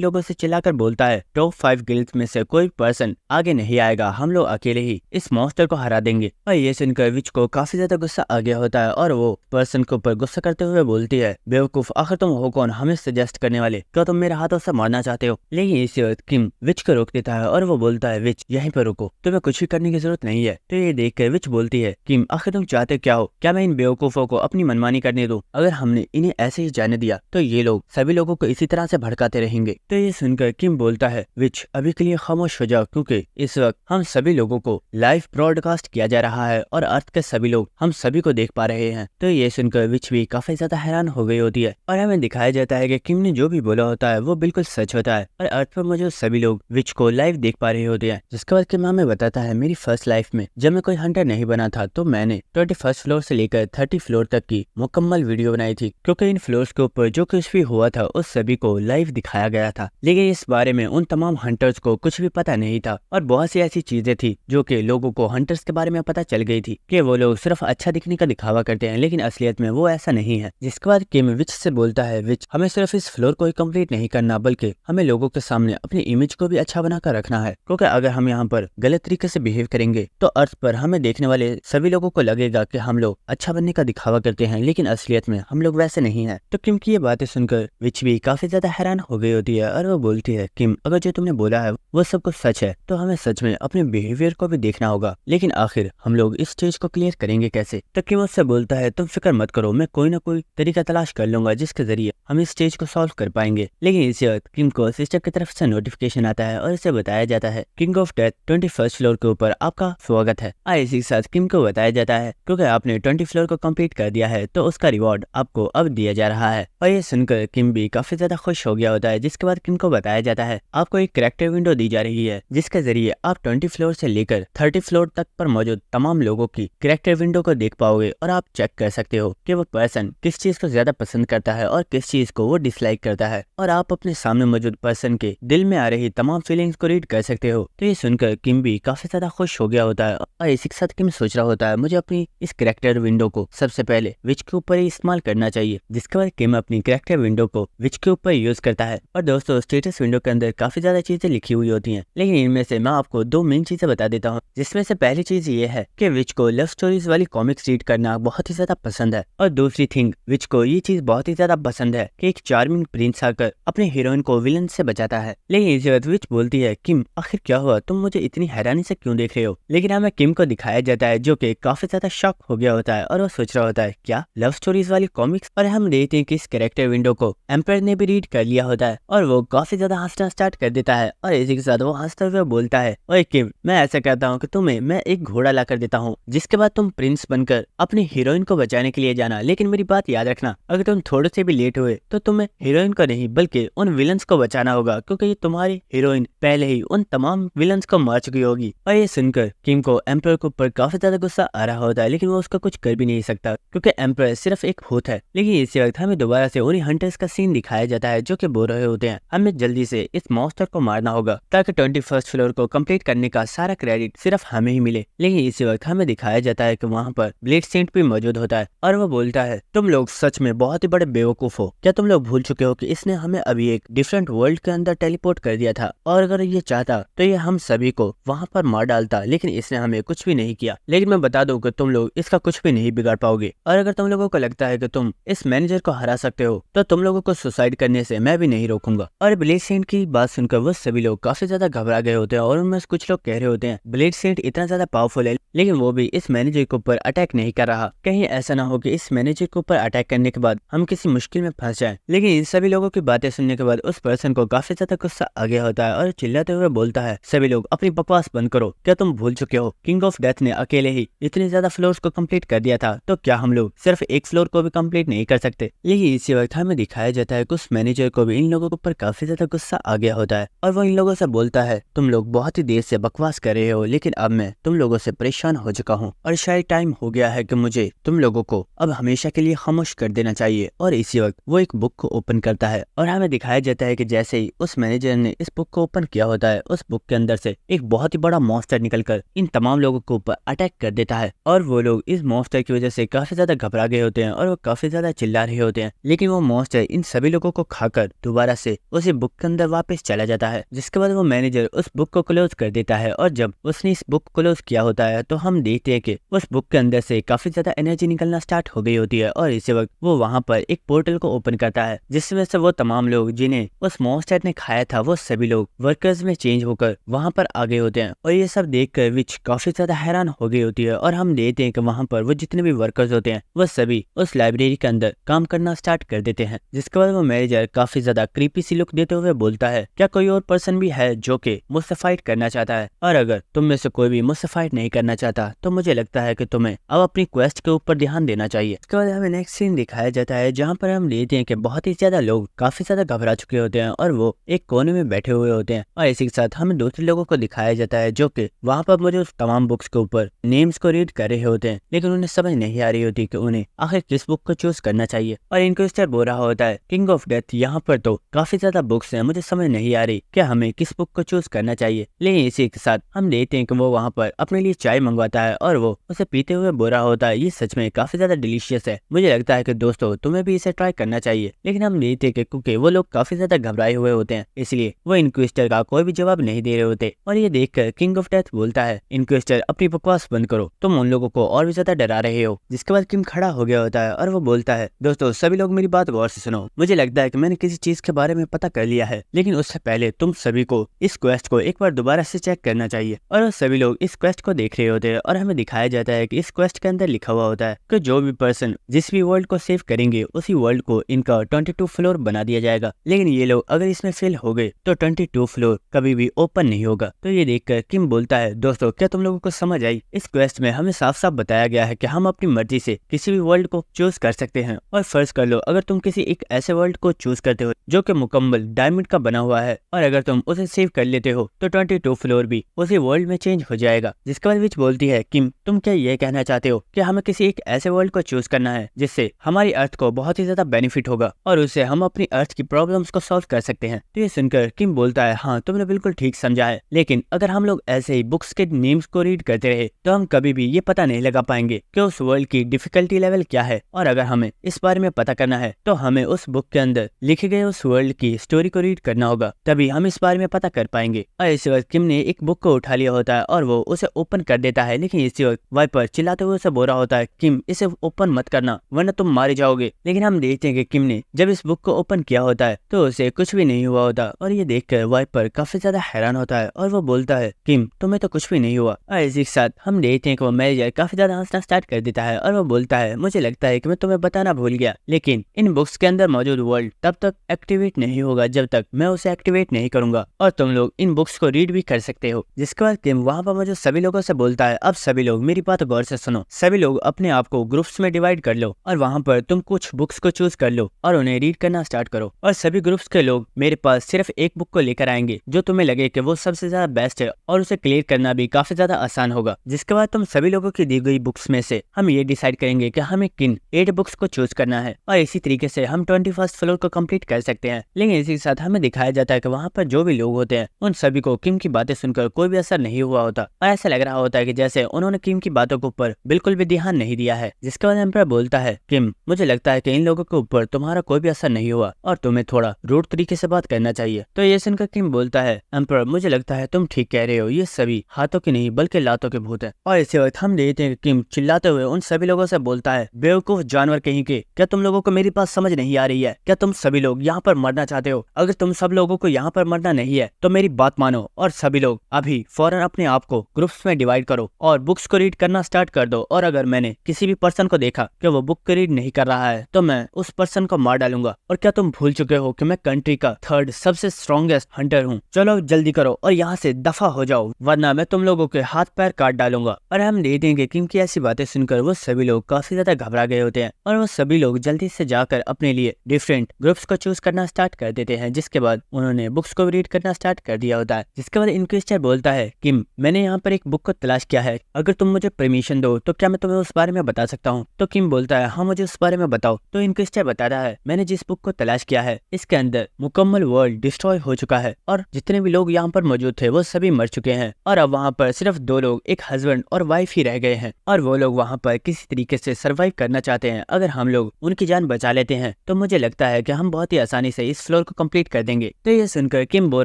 लोगों से चिल्लाकर बोलता है टॉप 5 गिल्ड्स में से कोई पर्सन आगे नहीं आएगा, हम लोग अकेले ही इस मॉन्स्टर को हरा देंगे। और ये सुनकर विच को काफी ज्यादा गुस्सा आ गया होता है और वो पर्सन के ऊपर गुस्सा करते हुए बोलती है बेवकूफ, आखिर तुम हो कौन हमें सजेस्ट करने वाले, क्या तुम मेरे हाथों से मारना चाहते हो। लेकिन इसी वक्त किम विच को रोक देता है और वो बोलता है विच यहीं पर रुको, तुम्हें कुछ भी करने की जरूरत नहीं है। तो ये देख कर विच बोलती है किम आखिर तुम चाहते क्या हो, क्या मैं इन बेवकूफों को अपनी मनमानी करने दूं? अगर हमने इन्हें ऐसे ही जाने दिया तो ये लोग सभी लोगों को इसी तरह से भड़काते रहेंगे। तो ये सुनकर किम बोलता है विच अभी के लिए खामोश हो जाओ, क्योंकि इस वक्त हम सभी लोगों को लाइव ब्रॉडकास्ट किया जा रहा है और अर्थ के सभी लोग हम सभी को देख पा रहे हैं। तो ये सुनकर विच भी काफी ज्यादा हैरान हो गई होती है और हमें दिखाया जाता है कि किम ने जो भी बोला होता है वो बिल्कुल सच होता है और अर्थ पर मौजूद सभी लोग विच को लाइव देख पा रहे होते हैं। जिसके बाद किम हमें बताता है मेरी फर्स्ट लाइफ में जब मैं कोई हंटर नहीं बना था तो मैंने 21st फ्लोर से लेकर 30 फ्लोर तक की मुकम्मल वीडियो बनाई थी, क्योंकि इन फ्लोर्स के ऊपर जो कुछ भी हुआ था उस सभी को लाइव दिखाया गया था। लेकिन इस बारे में उन तमाम हंटर्स को कुछ भी पता नहीं था और बहुत सी ऐसी चीजें थी जो कि लोगों को हंटर्स के बारे में पता चल गई थी कि वो लोग सिर्फ अच्छा दिखने का दिखावा करते हैं, लेकिन असलियत में वो ऐसा नहीं है। जिसके बाद किम विच से बोलता है विच हमें सिर्फ इस फ्लोर को ही कंप्लीट नहीं करना बल्कि हमें लोगों के सामने अपनी इमेज को भी अच्छा बनाकर रखना है, क्योंकि अगर हम यहाँ पर गलत तरीके से बिहेव करेंगे तो अर्थ पर हमें देखने वाले सभी लोगों को लगेगा कि हम लोग अच्छा बनने का दिखावा करते हैं, लेकिन असलियत में हम लोग वैसे नहीं है। तो किम की ये बातें सुनकर विच भी काफी ज्यादा हैरान हो गई होती है और वो बोलती है किम अगर जो तुमने बोला है वो सब कुछ सच है तो हमें सच में अपने बिहेवियर को भी देखना होगा, लेकिन आखिर हम लोग इस स्टेज को क्लियर करेंगे कैसे। तो किम उससे बोलता है तुम फिक्र मत करो, मैं कोई ना कोई तरीका तलाश कर लूंगा जिसके जरिए हम इस स्टेज को सॉल्व कर पाएंगे। लेकिन इसी वक्त किम को सिस्टर की तरफ से नोटिफिकेशन आता है और इसे बताया जाता है king of death 21st floor के ऊपर आपका स्वागत है। इसी के साथ किम को बताया जाता है क्योंकि आपने 20 फ्लोर को कंप्लीट कर दिया है तो उसका रिवॉर्ड आपको अब दिया जा रहा है। और ये सुनकर किम भी काफी ज्यादा खुश हो गया होता है। जिसके बाद किम को बताया जाता है आपको एक कैरेक्टर विंडो दी जा रही है जिसके जरिए आप 20 फ्लोर से लेकर 30 फ्लोर तक पर मौजूद तमाम लोगों की कैरेक्टर विंडो को देख पाओगे और आप चेक कर सकते हो कि वो पर्सन किस चीज को ज्यादा पसंद करता है और किस चीज को वो डिसलाइक करता है, और आप अपने सामने मौजूद पर्सन के दिल में आ रही तमाम फीलिंग्स को रीड कर सकते हो। तो ये सुनकर किम भी काफी ज्यादा खुश हो गया होता है और इसी के साथ किम सोच रहा होता है मुझे अपनी इस कैरेक्टर विंडो को सबसे पहले विच के ऊपर ही इस्तेमाल करना चाहिए। जिसके बाद किम अपनी कैरेक्टर विंडो को विच के ऊपर यूज करता है। और दोस्तों स्टेटस विंडो के अंदर काफी ज्यादा चीजें लिखी हुई होती हैं, लेकिन इनमें से मैं आपको 2 मेन चीजें बता देता हूँ। जिसमें से पहली चीज ये है कि विच को लव स्टोरीज वाली कॉमिक्स रीड करना बहुत ही ज्यादा पसंद है, और दूसरी थिंग विच को ये चीज बहुत ही ज्यादा पसंद है कि एक चार्मिंग प्रिंस आकर अपने हीरोइन को विलन से बचाता है। लेकिन इसी वक्त विच बोलती है किम आखिर क्या हुआ, तुम मुझे इतनी हैरानी से क्यों देख रहे हो। लेकिन हमें किम को दिखाया जाता है जो कि काफी ज्यादा शॉक हो गया होता है और वो सोच रहा होता है क्या लव स्टोरीज वाली कॉमिक्स। और हम देखते हैं कि इस कैरेक्टर विंडो को एम्पायर ने भी रीड कर लिया होता है और वो काफी ज्यादा हंसना स्टार्ट कर देता है। और इसी के साथ वो हंसते हुए बोलता है ओए किम मैं ऐसा कहता हूँ कि तुम्हें मैं एक घोड़ा ला कर देता हूँ जिसके बाद तुम प्रिंस बनकर अपनी हीरोइन को बचाने के लिए जाना। लेकिन मेरी बात याद रखना अगर तुम थोड़े से भी लेट हुए तो तुम्हें हीरोइन को नहीं बल्कि उन विलन्स को बचाना होगा, क्योंकि ये तुम्हारी हीरोइन पहले ही उन तमाम विलन्स को मार चुकी होगी। और ये सुनकर किम को एम्पायर के ऊपर काफी ज्यादा गुस्सा आ रहा होता है, लेकिन वो उसका कुछ कर भी नहीं सकता क्योंकि एम्पायर सिर्फ एक भूत है। लेकिन इसी वक्त हमें दोबारा से उन्हीं हंटर्स का सीन दिखाया जाता है जो कि बोल रहे होते हैं हमें जल्दी से इस मॉन्स्टर को मारना होगा ताकि 21st फ्लोर को कंप्लीट करने का सारा क्रेडिट सिर्फ हमें ही मिले। लेकिन इसी वक्त हमें दिखाया जाता है कि वहाँ पर ब्लेड सेंट भी मौजूद होता है और वो बोलता है, तुम लोग सच में बहुत ही बड़े बेवकूफ हो। क्या तुम लोग भूल चुके हो कि इसने हमें अभी एक डिफरेंट वर्ल्ड के अंदर टेलीपोर्ट कर दिया था, और अगर ये चाहता तो ये हम सभी को वहाँ पर मार डालता, लेकिन इसने हमें कुछ भी नहीं किया। लेकिन मैं बता दूं कि तुम लोग इसका कुछ भी नहीं बिगाड़ पाओगे, और अगर तुम लोगों को लगता है कि तुम इस मैनेजर को हरा सकते हो तो तुम लोगों को सुसाइड करने से मैं भी नहीं रोकूंगा। और ब्लेड सेंट की बात सुनकर वो सभी लोग काफी ज्यादा घबरा गए होते हैं और उनमें से कुछ लोग कह रहे होते हैं, ब्लेड सेंट इतना ज्यादा पावरफुल है लेकिन वो भी इस मैनेजर के ऊपर अटैक नहीं कर रहा। कहीं ऐसा ना हो कि इस मैनेजर के ऊपर अटैक करने के बाद हम किसी मुश्किल में फंस जाएं। लेकिन इन सभी लोगों की बातें सुनने के बाद उस पर्सन को काफी ज्यादा गुस्सा आ गया होता है और चिल्लाते हुए बोलता है, सभी लोग अपनी बकवास बंद करो। क्या तुम भूल चुके हो किंग ऑफ डेथ ने अकेले ही इतने ज्यादा फ्लोर्स को कंप्लीट कर दिया था, तो क्या हम लोग सिर्फ एक फ्लोर को भी कंप्लीट नहीं कर सकते? लेकिन इसी वक्त हमें दिखाया जाता है कि उस मैनेजर को भी इन लोगों के ऊपर काफी ज्यादा गुस्सा आ गया होता है और वो इन लोगों से बोलता है, तुम लोग बहुत ही देर से बकवास कर रहे हो, लेकिन अब मैं तुम लोगों से परेशान हो चुका हूँ और शायद टाइम हो गया है कि मुझे तुम लोगों को अब हमेशा के लिए खामोश कर देना चाहिए। और इसी वक्त वो एक बुक को ओपन करता है और हमें दिखाया जाता है कि जैसे ही उस मैनेजर ने इस बुक को ओपन किया होता है, उस बुक के अंदर से एक बहुत ही बड़ा मॉन्स्टर निकलकर इन तमाम लोगों के ऊपर अटैक कर देता है और वो लोग इस मॉन्स्टर की वजह से काफी ज्यादा घबरा गए होते हैं और वो काफी ज्यादा चिल्ला रहे होते हैं। लेकिन वो मॉन्स्टर इन सभी लोगों को खाकर दोबारा से उसी बुक के अंदर वापस चला जाता है, जिसके बाद वो मैनेजर उस बुक को क्लोज कर देता है। और जब उसने इस बुक को क्लोज किया होता है तो हम देखते हैं कि उस बुक के अंदर से काफी ज्यादा एनर्जी निकलना स्टार्ट हो गई होती है और इसी वक्त वो वहाँ पर एक पोर्टल को ओपन करता है, जिसकी वजह से वो तमाम लोग जिन्हें उस मॉन्स्टर ने खाया था वो सभी लोग वर्कर्स में चेंज होकर वहाँ पर आ गए होते हैं। और ये सब देखकर विच काफी ज्यादा हैरान हो गई होती है और हम देखते हैं कि वहाँ पर वो जितने भी वर्कर्स होते हैं वो सभी उस लाइब्रेरी के अंदर काम करना स्टार्ट कर देते हैं। जिसके बाद वो मैनेजर काफी ज्यादा क्रीपी सी लुक देते हुए बोलता है, क्या कोई और पर्सन भी है जो कि मुझसे फाइट करना चाहता है? और अगर तुम में से कोई भी मुझसे फाइट नहीं करना चाहता तो मुझे लगता है कि तुम्हें अब अपनी क्वेस्ट के ऊपर ध्यान देना चाहिए। इसके बाद हमें नेक्स्ट सीन दिखाया जाता है जहाँ पर हम देखते हैं कि बहुत ही ज्यादा लोग काफी ज्यादा घबरा चुके होते हैं और वो एक कोने में बैठे हुए होते हैं। और इसी के साथ हमें दूसरे लोगों को दिखाया जाता है जो कि वहाँ पर मुझे उस तमाम बुक्स के ऊपर नेम्स को रीड कर रहे होते हैं, लेकिन उन्हें समझ नहीं आ रही होती कि उन्हें आखिर किस बुक को चूज करना चाहिए। और इनक्विजिटर बोल रहा होता है, किंग ऑफ डेथ यहाँ पर तो काफी ज्यादा बुक्स हैं, मुझे समझ नहीं आ रही कि हमें किस बुक को चूज करना चाहिए। लेकिन इसी के साथ हम देखते हैं कि वो वहाँ पर अपने लिए चाय मंगवाता है और वो उसे पीते हुए बोल रहा होता है, ये सच में काफी ज्यादा डिलीशियस है, मुझे लगता है कि दोस्तों तुम्हें भी इसे ट्राई करना चाहिए। लेकिन हम देखते हैं कि क्योंकि वो लोग काफी ज्यादा घबराए हुए होते हैं इसलिए वो इनक्विजिटर का कोई भी जवाब नहीं दे रहे होते। और ये देखकर किंग ऑफ डेथ बोलता है, इनक्विजिटर अपनी बकवास बंद करो, तुम उन लोगों को और भी ज्यादा डरा रहे हो। जिसके बाद किम खड़ा हो गया होता है और वो बोलता है, दोस्तों सभी लोग मेरी बात गौर से सुनो, मुझे लगता है कि मैंने किसी चीज के बारे में पता कर लिया है, लेकिन उससे पहले तुम सभी को इस क्वेस्ट को एक बार दोबारा से चेक करना चाहिए। और वो सभी लोग इस क्वेस्ट को देख रहे होते हैं और हमें दिखाया जाता है कि इस क्वेस्ट के अंदर लिखा हुआ होता है कि जो भी पर्सन जिस भी वर्ल्ड को सेव करेंगे उसी वर्ल्ड को इनका 22 फ्लोर बना दिया जाएगा। लेकिन ये लोग अगर इसमें फेल हो गए तो 22 फ्लोर कभी भी ओपन नहीं होगा। तो ये देखकर किम बोलता है, दोस्तों क्या तुम लोगों को समझ आई? इस क्वेस्ट में हमें साफ साफ बताया गया है कि हम अपनी मर्जी से किसी भी वर्ल्ड को चूज कर सकते हैं। और फर्ज कर लो अगर तुम किसी एक ऐसे वर्ल्ड को चूज करते हो जो कि मुकम्मल डायमंड का बना हुआ है और अगर तुम उसे सेव कर लेते हो तो 22 फ्लोर भी उसी वर्ल्ड में चेंज हो जाएगा। जिसके बाद विच बोलती है, किम तुम क्या ये कहना चाहते हो कि हमें किसी एक ऐसे वर्ल्ड को चूज करना है जिससे हमारी अर्थ को बहुत ही ज्यादा बेनिफिट होगा और उससे हम अपनी अर्थ की प्रॉब्लम्स को सॉल्व कर सकते हैं? तो ये सुनकर किम बोलता है, हाँ तुमने बिल्कुल ठीक समझा है, लेकिन अगर हम लोग ऐसे ही बुक्स के नेम्स को रीड करते रहे तो हम कभी भी ये पता नहीं लगा पाएंगे कि उस वर्ल्ड की डिफिकल्टी लेवल क्या है। और अगर हमें इस बारे में पता करना है तो हमें उस बुक के अंदर लिखे गए उस वर्ल्ड की स्टोरी को रीड करना होगा, तभी हम इस बारे में पता कर पाएंगे। और इसी वक्त किम ने एक बुक को उठा लिया होता है और वो उसे ओपन कर देता है। लेकिन इसी वक्त वाइपर चिल्लाते हुए उसे बोल रहा होता है, किम इसे ओपन मत करना वरना तुम मारे जाओगे। लेकिन हम देखते हैं कि किम ने जब इस बुक को ओपन किया होता है तो उसे कुछ भी नहीं हुआ होता। और ये देखकर वाइपर काफी ज्यादा हैरान होता है और वो बोलता है, किम तुम्हें तो कुछ भी नहीं हुआ। और इसी के साथ हम देखते हैं कि वो मैनेजर काफी ज्यादा हंसना स्टार्ट कर देता है और वो बोलता है, मुझे लगता है कि मैं तुम्हें बताना भूल गया, लेकिन इन बुक्स के अंदर मौजूद वर्ल्ड तब तक एक्टिवेट नहीं होगा जब तक मैं उसे एक्टिवेट नहीं करूंगा और तुम लोग इन बुक्स को रीड भी कर सकते हो। जिसके बाद किम वहाँ पर मुझे सभी लोगों से बोलता है, अब सभी लोग मेरी बात गौर से सुनो, सभी लोग अपने आप को ग्रुप्स में डिवाइड कर लो और वहाँ पर तुम कुछ बुक्स को चूज कर लो और उन्हें रीड करना स्टार्ट करो। और सभी ग्रुप्स के लोग मेरे पास सिर्फ एक बुक को लेकर आएंगे जो तुम्हें लगे कि वो सबसे ज्यादा बेस्ट है और उसे क्लियर करना भी काफी ज्यादा आसान होगा। जिसके बाद तुम सभी लोगों की दी गई बुक्स में से हम ये डिसाइड करेंगे कि हमें किन 8 बुक्स को चूज करना है और इसी तरीके से हम 21st फ्लोर को कंप्लीट कर सकते हैं। लेकिन इसी के साथ हमें दिखाया जाता है कि वहाँ पर जो भी लोग होते हैं उन सभी को किम की बातें सुनकर कोई भी असर नहीं हुआ होता और ऐसा लग रहा होता है कि जैसे उन्होंने किम की बातों के ऊपर बिल्कुल भी ध्यान नहीं दिया है। जिसके बाद एम्पर बोलता है, किम मुझे लगता है कि इन लोगों के ऊपर तुम्हारा कोई भी असर नहीं हुआ और तुम्हें थोड़ा रूड तरीके से बात करना चाहिए। तो ये सुनकर किम बोलता है, एम्पर मुझे लगता है तुम ठीक कह रहे हो, ये सभी हाथों के नहीं बल्कि लातों के भूत है। और इसी वक्त हम देखते हैं कि किम चिल्लाते हुए उन सभी लोगों से बोलता है, बेवकूफ जानवर कहीं के, क्या तुम लोगों को मेरी बात समझ नहीं आ रही है? क्या तुम सभी लोग यहाँ पर मरना चाहते हो? अगर तुम सब लोगों को यहाँ पर मरना नहीं है तो मेरी बात मानो और सभी लोग अभी फौरन अपने आप को ग्रुप्स में डिवाइड करो और बुक्स को रीड करना स्टार्ट कर दो। और अगर मैंने किसी भी पर्सन को देखा कि वो बुक को रीड नहीं कर रहा है तो मैं उस पर्सन को मार डालूंगा। और क्या तुम भूल चुके हो कि मैं कंट्री का 3rd सबसे स्ट्रॉन्गेस्ट हंटर हूँ? चलो जल्दी करो और यहाँ से दफा हो जाओ वरना मैं तुम लोगों के हाथ पैर काट डालूंगा। और हम देख देंगे किम की ऐसी बातें सुनकर वो सभी लोग काफी ज्यादा घबरा गए होते हैं और वो सभी लोग जल्दी से जाकर अपने लिए डिफरेंट ग्रुप्स को चूज करना स्टार्ट कर देते हैं। जिसके बाद उन्होंने बुक्स को रीड करना स्टार्ट कर दिया होता है। जिसके बाद इनक्विजिटर बोलता है, किम मैंने यहाँ पर एक बुक को तलाश किया है, अगर तुम मुझे परमिशन दो तो क्या मैं तुम्हें उस बारे में बता सकता हूँ? तो किम बोलता है, हाँ मुझे उस बारे में बताओ। तो इनक्विजिटर बता रहा है, मैंने जिस बुक को तलाश किया है इसके अंदर मुकम्मल वर्ल्ड डिस्ट्रॉय हो चुका है और जितने भी लोग यहाँ पर मौजूद थे वो सभी मर चुके हैं और अब वहाँ पर सिर्फ 2 लोग, एक हस्बैंड और वाइफ ही रह गए हैं और वो लोग वहाँ पर किसी तरीके से सर्वाइव करना चाहते हैं। अगर हम लोग उनकी जान बचा लेते हैं तो मुझे लगता है कि हम बहुत ही आसानी से इस फ्लोर को कंप्लीट कर देंगे। तो ये सुनकर किम बोल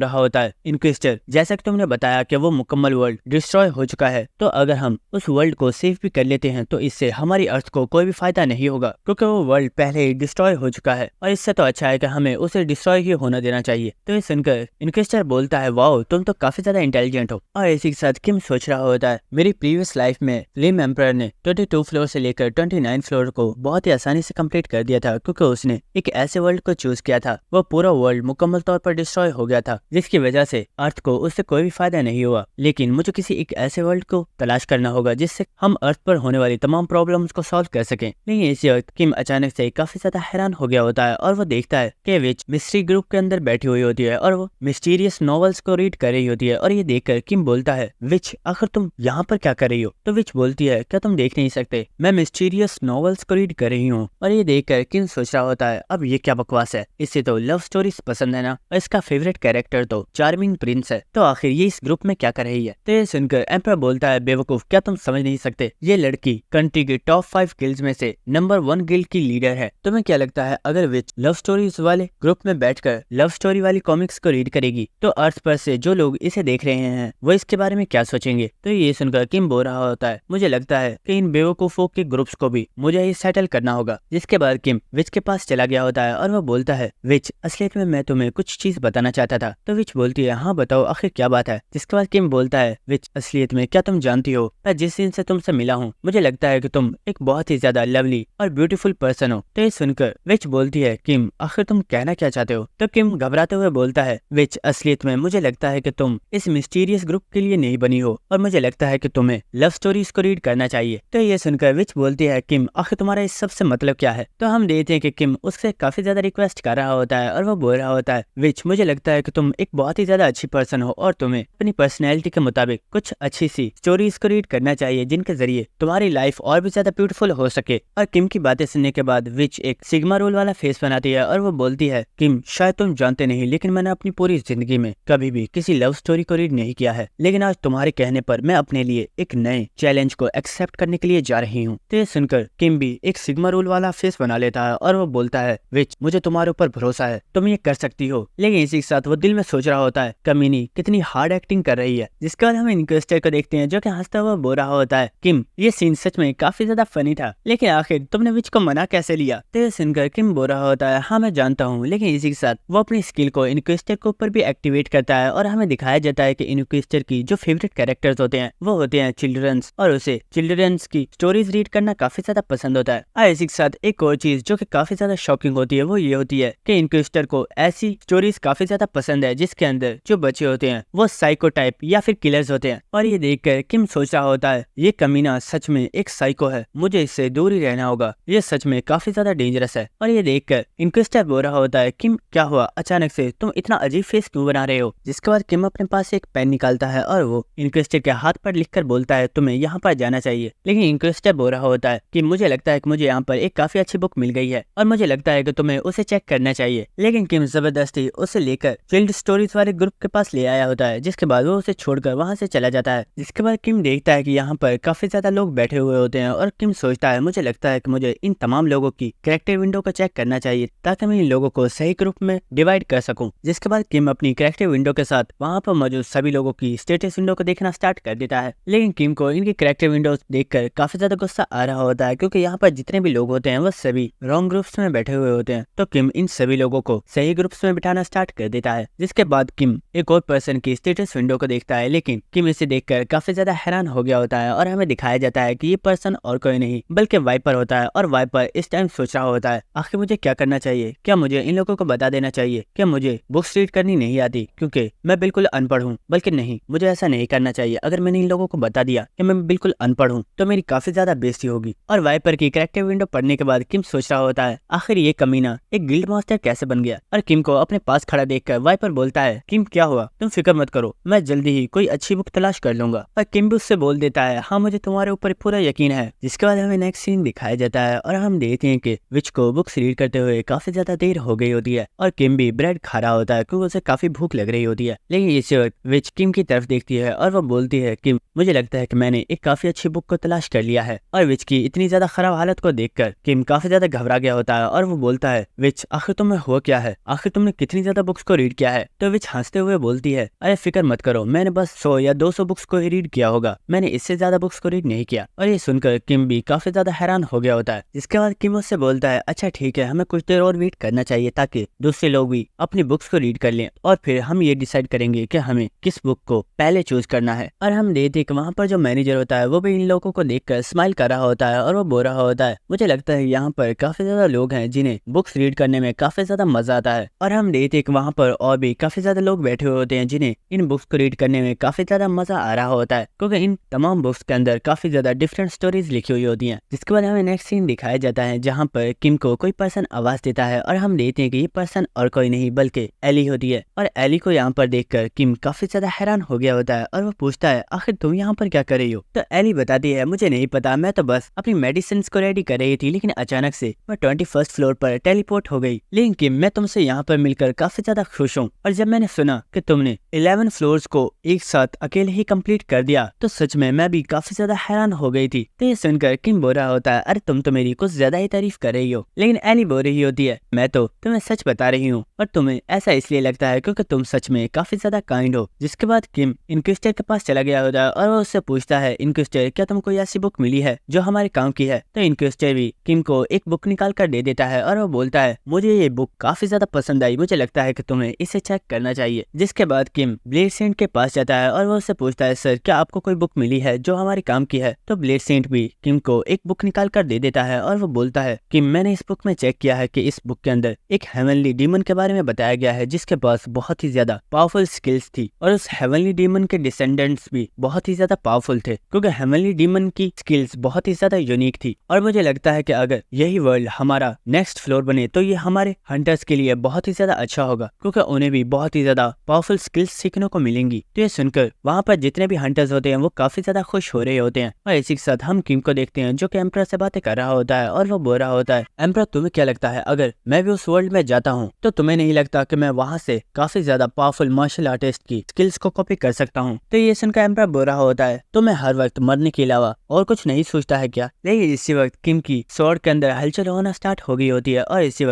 रहा होता है, इनक्विजिटर जैसा कि तुमने बताया कि वो मुकम्मल वर्ल्ड डिस्ट्रॉय हो चुका है तो अगर हम उस वर्ल्ड को सेव भी कर लेते हैं तो इससे हमारी अर्थ को कोई भी फायदा नहीं होगा क्योंकि वो वर्ल्ड पहले ही डिस्ट्रॉय हो चुका है और इससे तो अच्छा है कि हमें उसे डिस्ट्रॉय ही होना देना चाहिए। तो ये सुनकर इनक्विजिटर बोलता है, वाओ तुम तो काफी ज्यादा इंटेलिजेंट हो। और इसी के साथ किम सोच रहा होता है, मेरी प्रीवियस लाइफ में लिम एम्परर ने 22 फ्लोर से लेकर 29 फ्लोर को बहुत ही आसानी से कंप्लीट कर दिया था क्योंकि उसने एक ऐसे वर्ल्ड को चूज किया था वो पूरा वर्ल्ड मुकम्मल तौर पर डिस्ट्रॉय हो गया था जिसकी वजह से अर्थ को उससे कोई भी फायदा नहीं हुआ। लेकिन मुझे किसी एक ऐसे वर्ल्ड को तलाश करना होगा जिससे हम अर्थ पर होने वाली तमाम प्रॉब्लम्स को सॉल्व कर सकें। लेकिन इसी वक्त किम अचानक से काफी ज्यादा हैरान हो गया होता है और वो देखता है कि विच मिस्ट्री ग्रुप के अंदर बैठी हुई होती है और वो मिस्टीरियस नॉवेल्स को रीड कर रही होती है। और ये देखकर किम बोलता है, विच आखिर तुम यहाँ पर क्या कर रही हो? तो विच बोलती है, क्या तुम देख नहीं सकते मैं मिस्टीरियस नॉवेल्स को रीड कर रही हूँ। और ये देखकर किम सोच रहा होता है, अब ये क्या बकवास है, इससे तो लव स्टोरीज पसंद है ना और इसका फेवरेट कैरेक्टर तो चार्मिंग प्रिंस है, तो आखिर ये इस ग्रुप में क्या कर रही है? तो ये सुनकर एम्पर बोलता है, बेवकूफ क्या तुम समझ नहीं सकते, ये लड़की कंट्री के टॉप 5 गिल्ड्स में से नंबर 1 गिल्ड की लीडर है। तुम्हें क्या लगता है अगर विच लव स्टोरीज वाले ग्रुप में बैठकर लव स्टोरी वाली कॉमिक्स को रीड करेगी तो अर्थ पर से जो लोग इसे देख रहे हैं वो इसके बारे में क्या सोचेंगे? तो ये सुनकर किम बोल रहा होता है, मुझे लगता है कि इन बेवकूफों के ग्रुप्स को भी मुझे ही सेटल करना होगा। जिसके बाद किम विच के पास चला गया होता है और वो बोलता है, विच असलियत में मैं तुम्हें कुछ चीज बताना चाहता था। तो विच बोलती है, हाँ बताओ आखिर क्या बात है? जिसके बाद किम बोलता है, विच असलियत में क्या तुम जानती हो मैं जिस दिन से तुमसे मिला हूँ मुझे लगता है कि तुम एक बहुत ही ज्यादा लवली और ब्यूटीफुल पर्सन हो। तो ये सुनकर विच बोलती है, किम आखिर तुम कहना क्या चाहते हो? तो किम घबराते हुए बोलता है, विच असलियत में मुझे लगता है कि तुम इस मिस्टीरियस ग्रुप के लिए नहीं बनी हो और मुझे लगता है कि तुम्हें लव स्टोरीज को रीड करना चाहिए। तो ये सुनकर विच बोलती है, किम आखिर तुम्हारा इस सब से मतलब क्या है? तो हम देखते हैं कि किम उससे काफी ज्यादा रिक्वेस्ट कर रहा होता है और वो बोल रहा होता है, विच मुझे लगता है कि तुम एक बहुत ही ज्यादा अच्छी पर्सन हो और तुम्हें अपनी पर्सनैलिटी के मुताबिक कुछ अच्छी सी स्टोरीज को रीड करना चाहिए जिनके जरिए तुम्हारी लाइफ और भी ज्यादा ब्यूटीफुल हो सके। और किम की बातें सुनने के बाद विच एक सिग्मा रोल वाला फेस बनाती है और वो बोलती है, किम शायद तुम जानते नहीं लेकिन मैंने अपनी पूरी जिंदगी में कभी भी किसी लव स्टोरी को रीड नहीं किया है, लेकिन आज तुम्हारे कहने पर मैं अपने लिए एक नए चैलेंज को एक्सेप्ट करने के लिए जा रही हूँ। तो ये सुनकर किम भी एक सिग्मा रोल वाला फेस बना लेता है और वो बोलता है, विच मुझे तुम्हारे ऊपर भरोसा है, तुम ये कर सकती हो। लेकिन इसी के साथ वो दिल में सोच रहा होता है, कमीनी कितनी हार्ड एक्टिंग कर रही है। जिसके बाद हम इनक्विजिटर को देखते हैं जो कि हंसता हुआ बोल रहा होता है, किम ये सीन सच में काफी ज्यादा फनी था, लेकिन आखिर तुमने विच को मना कैसे लिया? तो ये सुनकर किम बोल रहा होता है, हाँ मैं जानता हूँ, लेकिन इसी के साथ वो अपनी स्किल को इनक्विजिटर के ऊपर भी एक्टिवेट करता है और हमें दिखाया जाता है कि इनक्विजिटर की जो फेवरेट कैरेक्टर्स होते हैं वो होते हैं चिल्ड्रंस और उसे चिल्ड्रंस की स्टोरीज रीड करना काफी ज्यादा पसंद होता है। और इसी के साथ एक और चीज जो कि काफी ज्यादा शॉकिंग होती है वो ये होती है कि इनक्विजिटर को ऐसी स्टोरीज काफी ज्यादा पसंद है जिसके अंदर जो बच्चे होते हैं वो साइको टाइप या फिर किलर्स होते हैं। और ये देखकर किम सोच रहा होता है, ये कमीना सच में एक साइको है, मुझे इससे दूर ही रहना होगा, ये सच में काफी ज्यादा डेंजरस है। और ये देखकर इनक्विजिटर बोल रहा होता है, किम क्या हुआ, अचानक से तुम इतना अजीब फेस क्यों बना रहे हो? जिसके बाद किम अपने पास एक पेन निकालता है और वो इनक्विजिटर के हाथ पर लिखकर बोलता है, तुम्हें यहाँ पर जाना चाहिए। लेकिन इनक्विजिटर बोल रहा होता है कि मुझे लगता है कि मुझे यहाँ पर एक काफी अच्छी बुक मिल गई है और मुझे लगता है कि तुम्हें उसे चेक करना चाहिए। लेकिन किम जबरदस्ती उसे लेकर चिल्ड स्टोरीज वाले ग्रुप के पास ले आया होता है, जिसके बाद वो उसे छोड़कर वहाँ से चला जाता है। जिसके बाद किम देखता है कि यहाँ पर काफी ज्यादा लोग बैठे हुए होते हैं और किम सोचता है मुझे लगता है कि मुझे इन तमाम लोगों की कैरेक्टर विंडो को चेक करना चाहिए ताकि मैं इन लोगों को सही ग्रुप में डिवाइड कर सकूं। जिसके बाद किम अपनी कैरेक्टर विंडो के साथ वहाँ पर मौजूद सभी लोगों की स्टेटस विंडो को देखना स्टार्ट कर देता है। लेकिन किम को इनकी कैरेक्टर विंडो देखकर काफी ज्यादा गुस्सा आ रहा होता है, क्योंकि यहाँ पर जितने भी लोग होते हैं वो सभी रॉन्ग ग्रुप्स में बैठे हुए होते हैं। तो किम इन सभी लोगों को सही ग्रुप्स में बिठाना स्टार्ट कर देता है। जिसके बाद किम एक और पर्सन की स्टेटस विंडो को देखता है, लेकिन किम इसे देखकर काफी ज्यादा हैरान हो गया होता है और हमें दिखाया जाता है कि ये पर्सन और कोई नहीं बल्कि वाइपर होता है। और वाइपर इस टाइम सोच रहा होता है आखिर मुझे क्या करना चाहिए, क्या मुझे इन लोगों को बता देना चाहिए क्या मुझे बुक्स रीड करनी नहीं आती क्योंकि मैं बिल्कुल अनपढ़ हूँ, बल्कि नहीं मुझे ऐसा नहीं करना चाहिए। अगर मैंने इन लोगों को बता दिया कि मैं बिल्कुल अनपढ़ हूँ तो मेरी काफी ज्यादा बेइज्जती होगी। और वाइपर की कैरेक्टर विंडो पढ़ने के बाद किम सोच रहा होता है आखिर ये कमीना एक गिल्ड मास्टर कैसे बन गया। और किम को अपने पास खड़ा देखकर वाइपर बोलता है किम क्या हुआ, तुम फिक्र मत करो, मैं जल्दी ही कोई अच्छी बुक तलाश कर लूंगा। और किम भी उससे बोल देता है हाँ मुझे तुम्हारे ऊपर पूरा यकीन है। जिसके बाद हमें नेक्स्ट सीन दिखाया जाता है और हम देखते हैं कि विच को बुक्स रीड करते हुए काफी ज्यादा देर हो गई होती है और किम भी ब्रेड खा रहा होता है क्योंकि उसे काफी भूख लग रही होती है। लेकिन इस वक्त विच किम की तरफ देखती है और वो बोलती है किम मुझे लगता है कि मैंने एक काफी अच्छी बुक को तलाश कर लिया है। और विच की इतनी ज्यादा खराब हालत को देखकर किम काफी ज्यादा घबरा गया होता है और वो बोलता है विच आखिर तुम्हें हुआ क्या है, आखिर तुमने कितनी ज्यादा बुक्स को रीड किया है। तो विच हंसते हुए बोलती है अरे फिक्र मत करो, मैंने बस 100 या 200 बुक्स को ही रीड किया होगा, मैंने इससे ज्यादा बुक्स को रीड नहीं किया। और ये सुनकर किम भी काफी ज्यादा हैरान हो गया होता है। जिसके बाद किम उससे बोलता है अच्छा ठीक है, हमें कुछ देर और वेट करना चाहिए ताकि दूसरे लोग भी अपनी बुक्स को रीड कर लें और फिर हम ये डिसाइड करेंगे कि हमें किस बुक को पहले चूज करना है। और हम देखते हैं कि वहाँ पर जो मैनेजर होता है वो भी इन लोगों को देखकर स्माइल कर रहा होता है और वो बोल रहा होता है मुझे लगता है यहाँ पर काफी ज्यादा लोग हैं जिन्हें बुक्स रीड करने में काफी ज्यादा मजा आता है। और हम देखते हैं कि वहाँ पर और भी काफी ज्यादा लोग बैठे हुए होते हैं जिन्हें इन बुक्स को रीड करने में काफी ज्यादा मजा आ रहा होता है, क्योंकि इन तमाम बुक्स के अंदर काफी ज्यादा डिफरेंट स्टोरीज लिखी हुई होती हैं। जिसके बाद हमें नेक्स्ट सीन दिखाया जाता है जहाँ पर किम को कोई पर्सन आवाज देता है और हम देखते हैं कि ये पर्सन और कोई नहीं बल्कि एली होती है। और एली को यहाँ पर देखकर किम काफी ज्यादा हैरान हो गया होता है और वो पूछता है आखिर तुम यहाँ पर क्या कर रही हो। तो एली बताती है मुझे नहीं पता, मैं तो बस अपनी मेडिसिन को रेडी कर रही थी, लेकिन अचानक से मैं 21st फ्लोर पर टेलीपोर्ट हो गई। लेकिन किम मैं तुमसे यहाँ पर मिलकर काफी ज्यादा खुश हूँ और जब मैंने सुना कि तुमने 11 फ्लोर्स को एक साथ अकेले ही कंप्लीट कर दिया तो सच में मैं भी काफी ज्यादा हैरान हो गई थी। तो ये सुनकर किम बोल रहा होता है अरे तुम तो मेरी कुछ ज्यादा ही तारीफ कर रही हो। लेकिन एली बोल रही होती है मैं तो तुम्हें सच बता रही हूँ और तुम्हें ऐसा इसलिए लगता है क्योंकि तुम सच में काफी ज्यादा काइंड हो। जिसके बाद किम इनक्विस्टर के पास चला गया होता है और वो उससे पूछता है इनक्विस्टर क्या तुमको ऐसी बुक मिली है जो हमारे काम की है। तो इनक्विस्टर भी किम को एक बुक निकाल कर दे देता है और वो बोलता है मुझे ये बुक काफी ज्यादा पसंद आई, मुझे लगता है कि तुम्हें इसे चेक करना चाहिए। जिसके बाद किम ब्लेड सेंट के पास जाता है और वो उससे पूछता है सर क्या आपको कोई बुक मिली है जो हमारे काम की है। तो ब्लेड सेंट भी किम को एक बुक निकाल कर दे देता है और वो बोलता है कि मैंने इस बुक में चेक किया है कि इस बुक के अंदर एक हेवनली डीमन के बारे में बताया गया है जिसके पास बहुत ही ज्यादा पावरफुल स्किल्स थी और उस हेवनली डीमन के डिसेंडेंट्स भी बहुत ही ज्यादा पावरफुल थे क्योंकि हेवनली डीमन की स्किल्स बहुत ही ज्यादा यूनिक थी। और मुझे लगता है कि अगर यही वर्ल्ड हमारा नेक्स्ट फ्लोर बने तो ये हमारे हंटर्स के लिए बहुत ही ज्यादा अच्छा होगा क्योंकि उन्हें भी बहुत ही ज्यादा पावरफुल स्किल्स सीखने को मिलेंगी। तो ये सुनकर वहाँ पर जितने भी हंटर्स होते हैं वो काफी ज्यादा खुश हो रहे होते हैं। और इसी के साथ हम किम को देखते हैं जो कि एम्परर से बातें कर रहा होता है और वो बोल रहा होता है एम्परर तुम्हें क्या लगता है अगर मैं भी उस वर्ल्ड में जाता हूँ तो तुम्हें नहीं लगता कि मैं वहाँ से काफी ज्यादा पावरफुल मार्शल आर्टिस्ट की स्किल्स को कॉपी कर सकता हूँ। तो ये सुनकर एम्परर बोल रहा होता है तो मैं हर वक्त मरने के अलावा और कुछ नहीं सोचता है क्या। लेकिन इसी वक्त किम की स्वॉर्ड के अंदर हलचल होना स्टार्ट हो गई होती है और इसी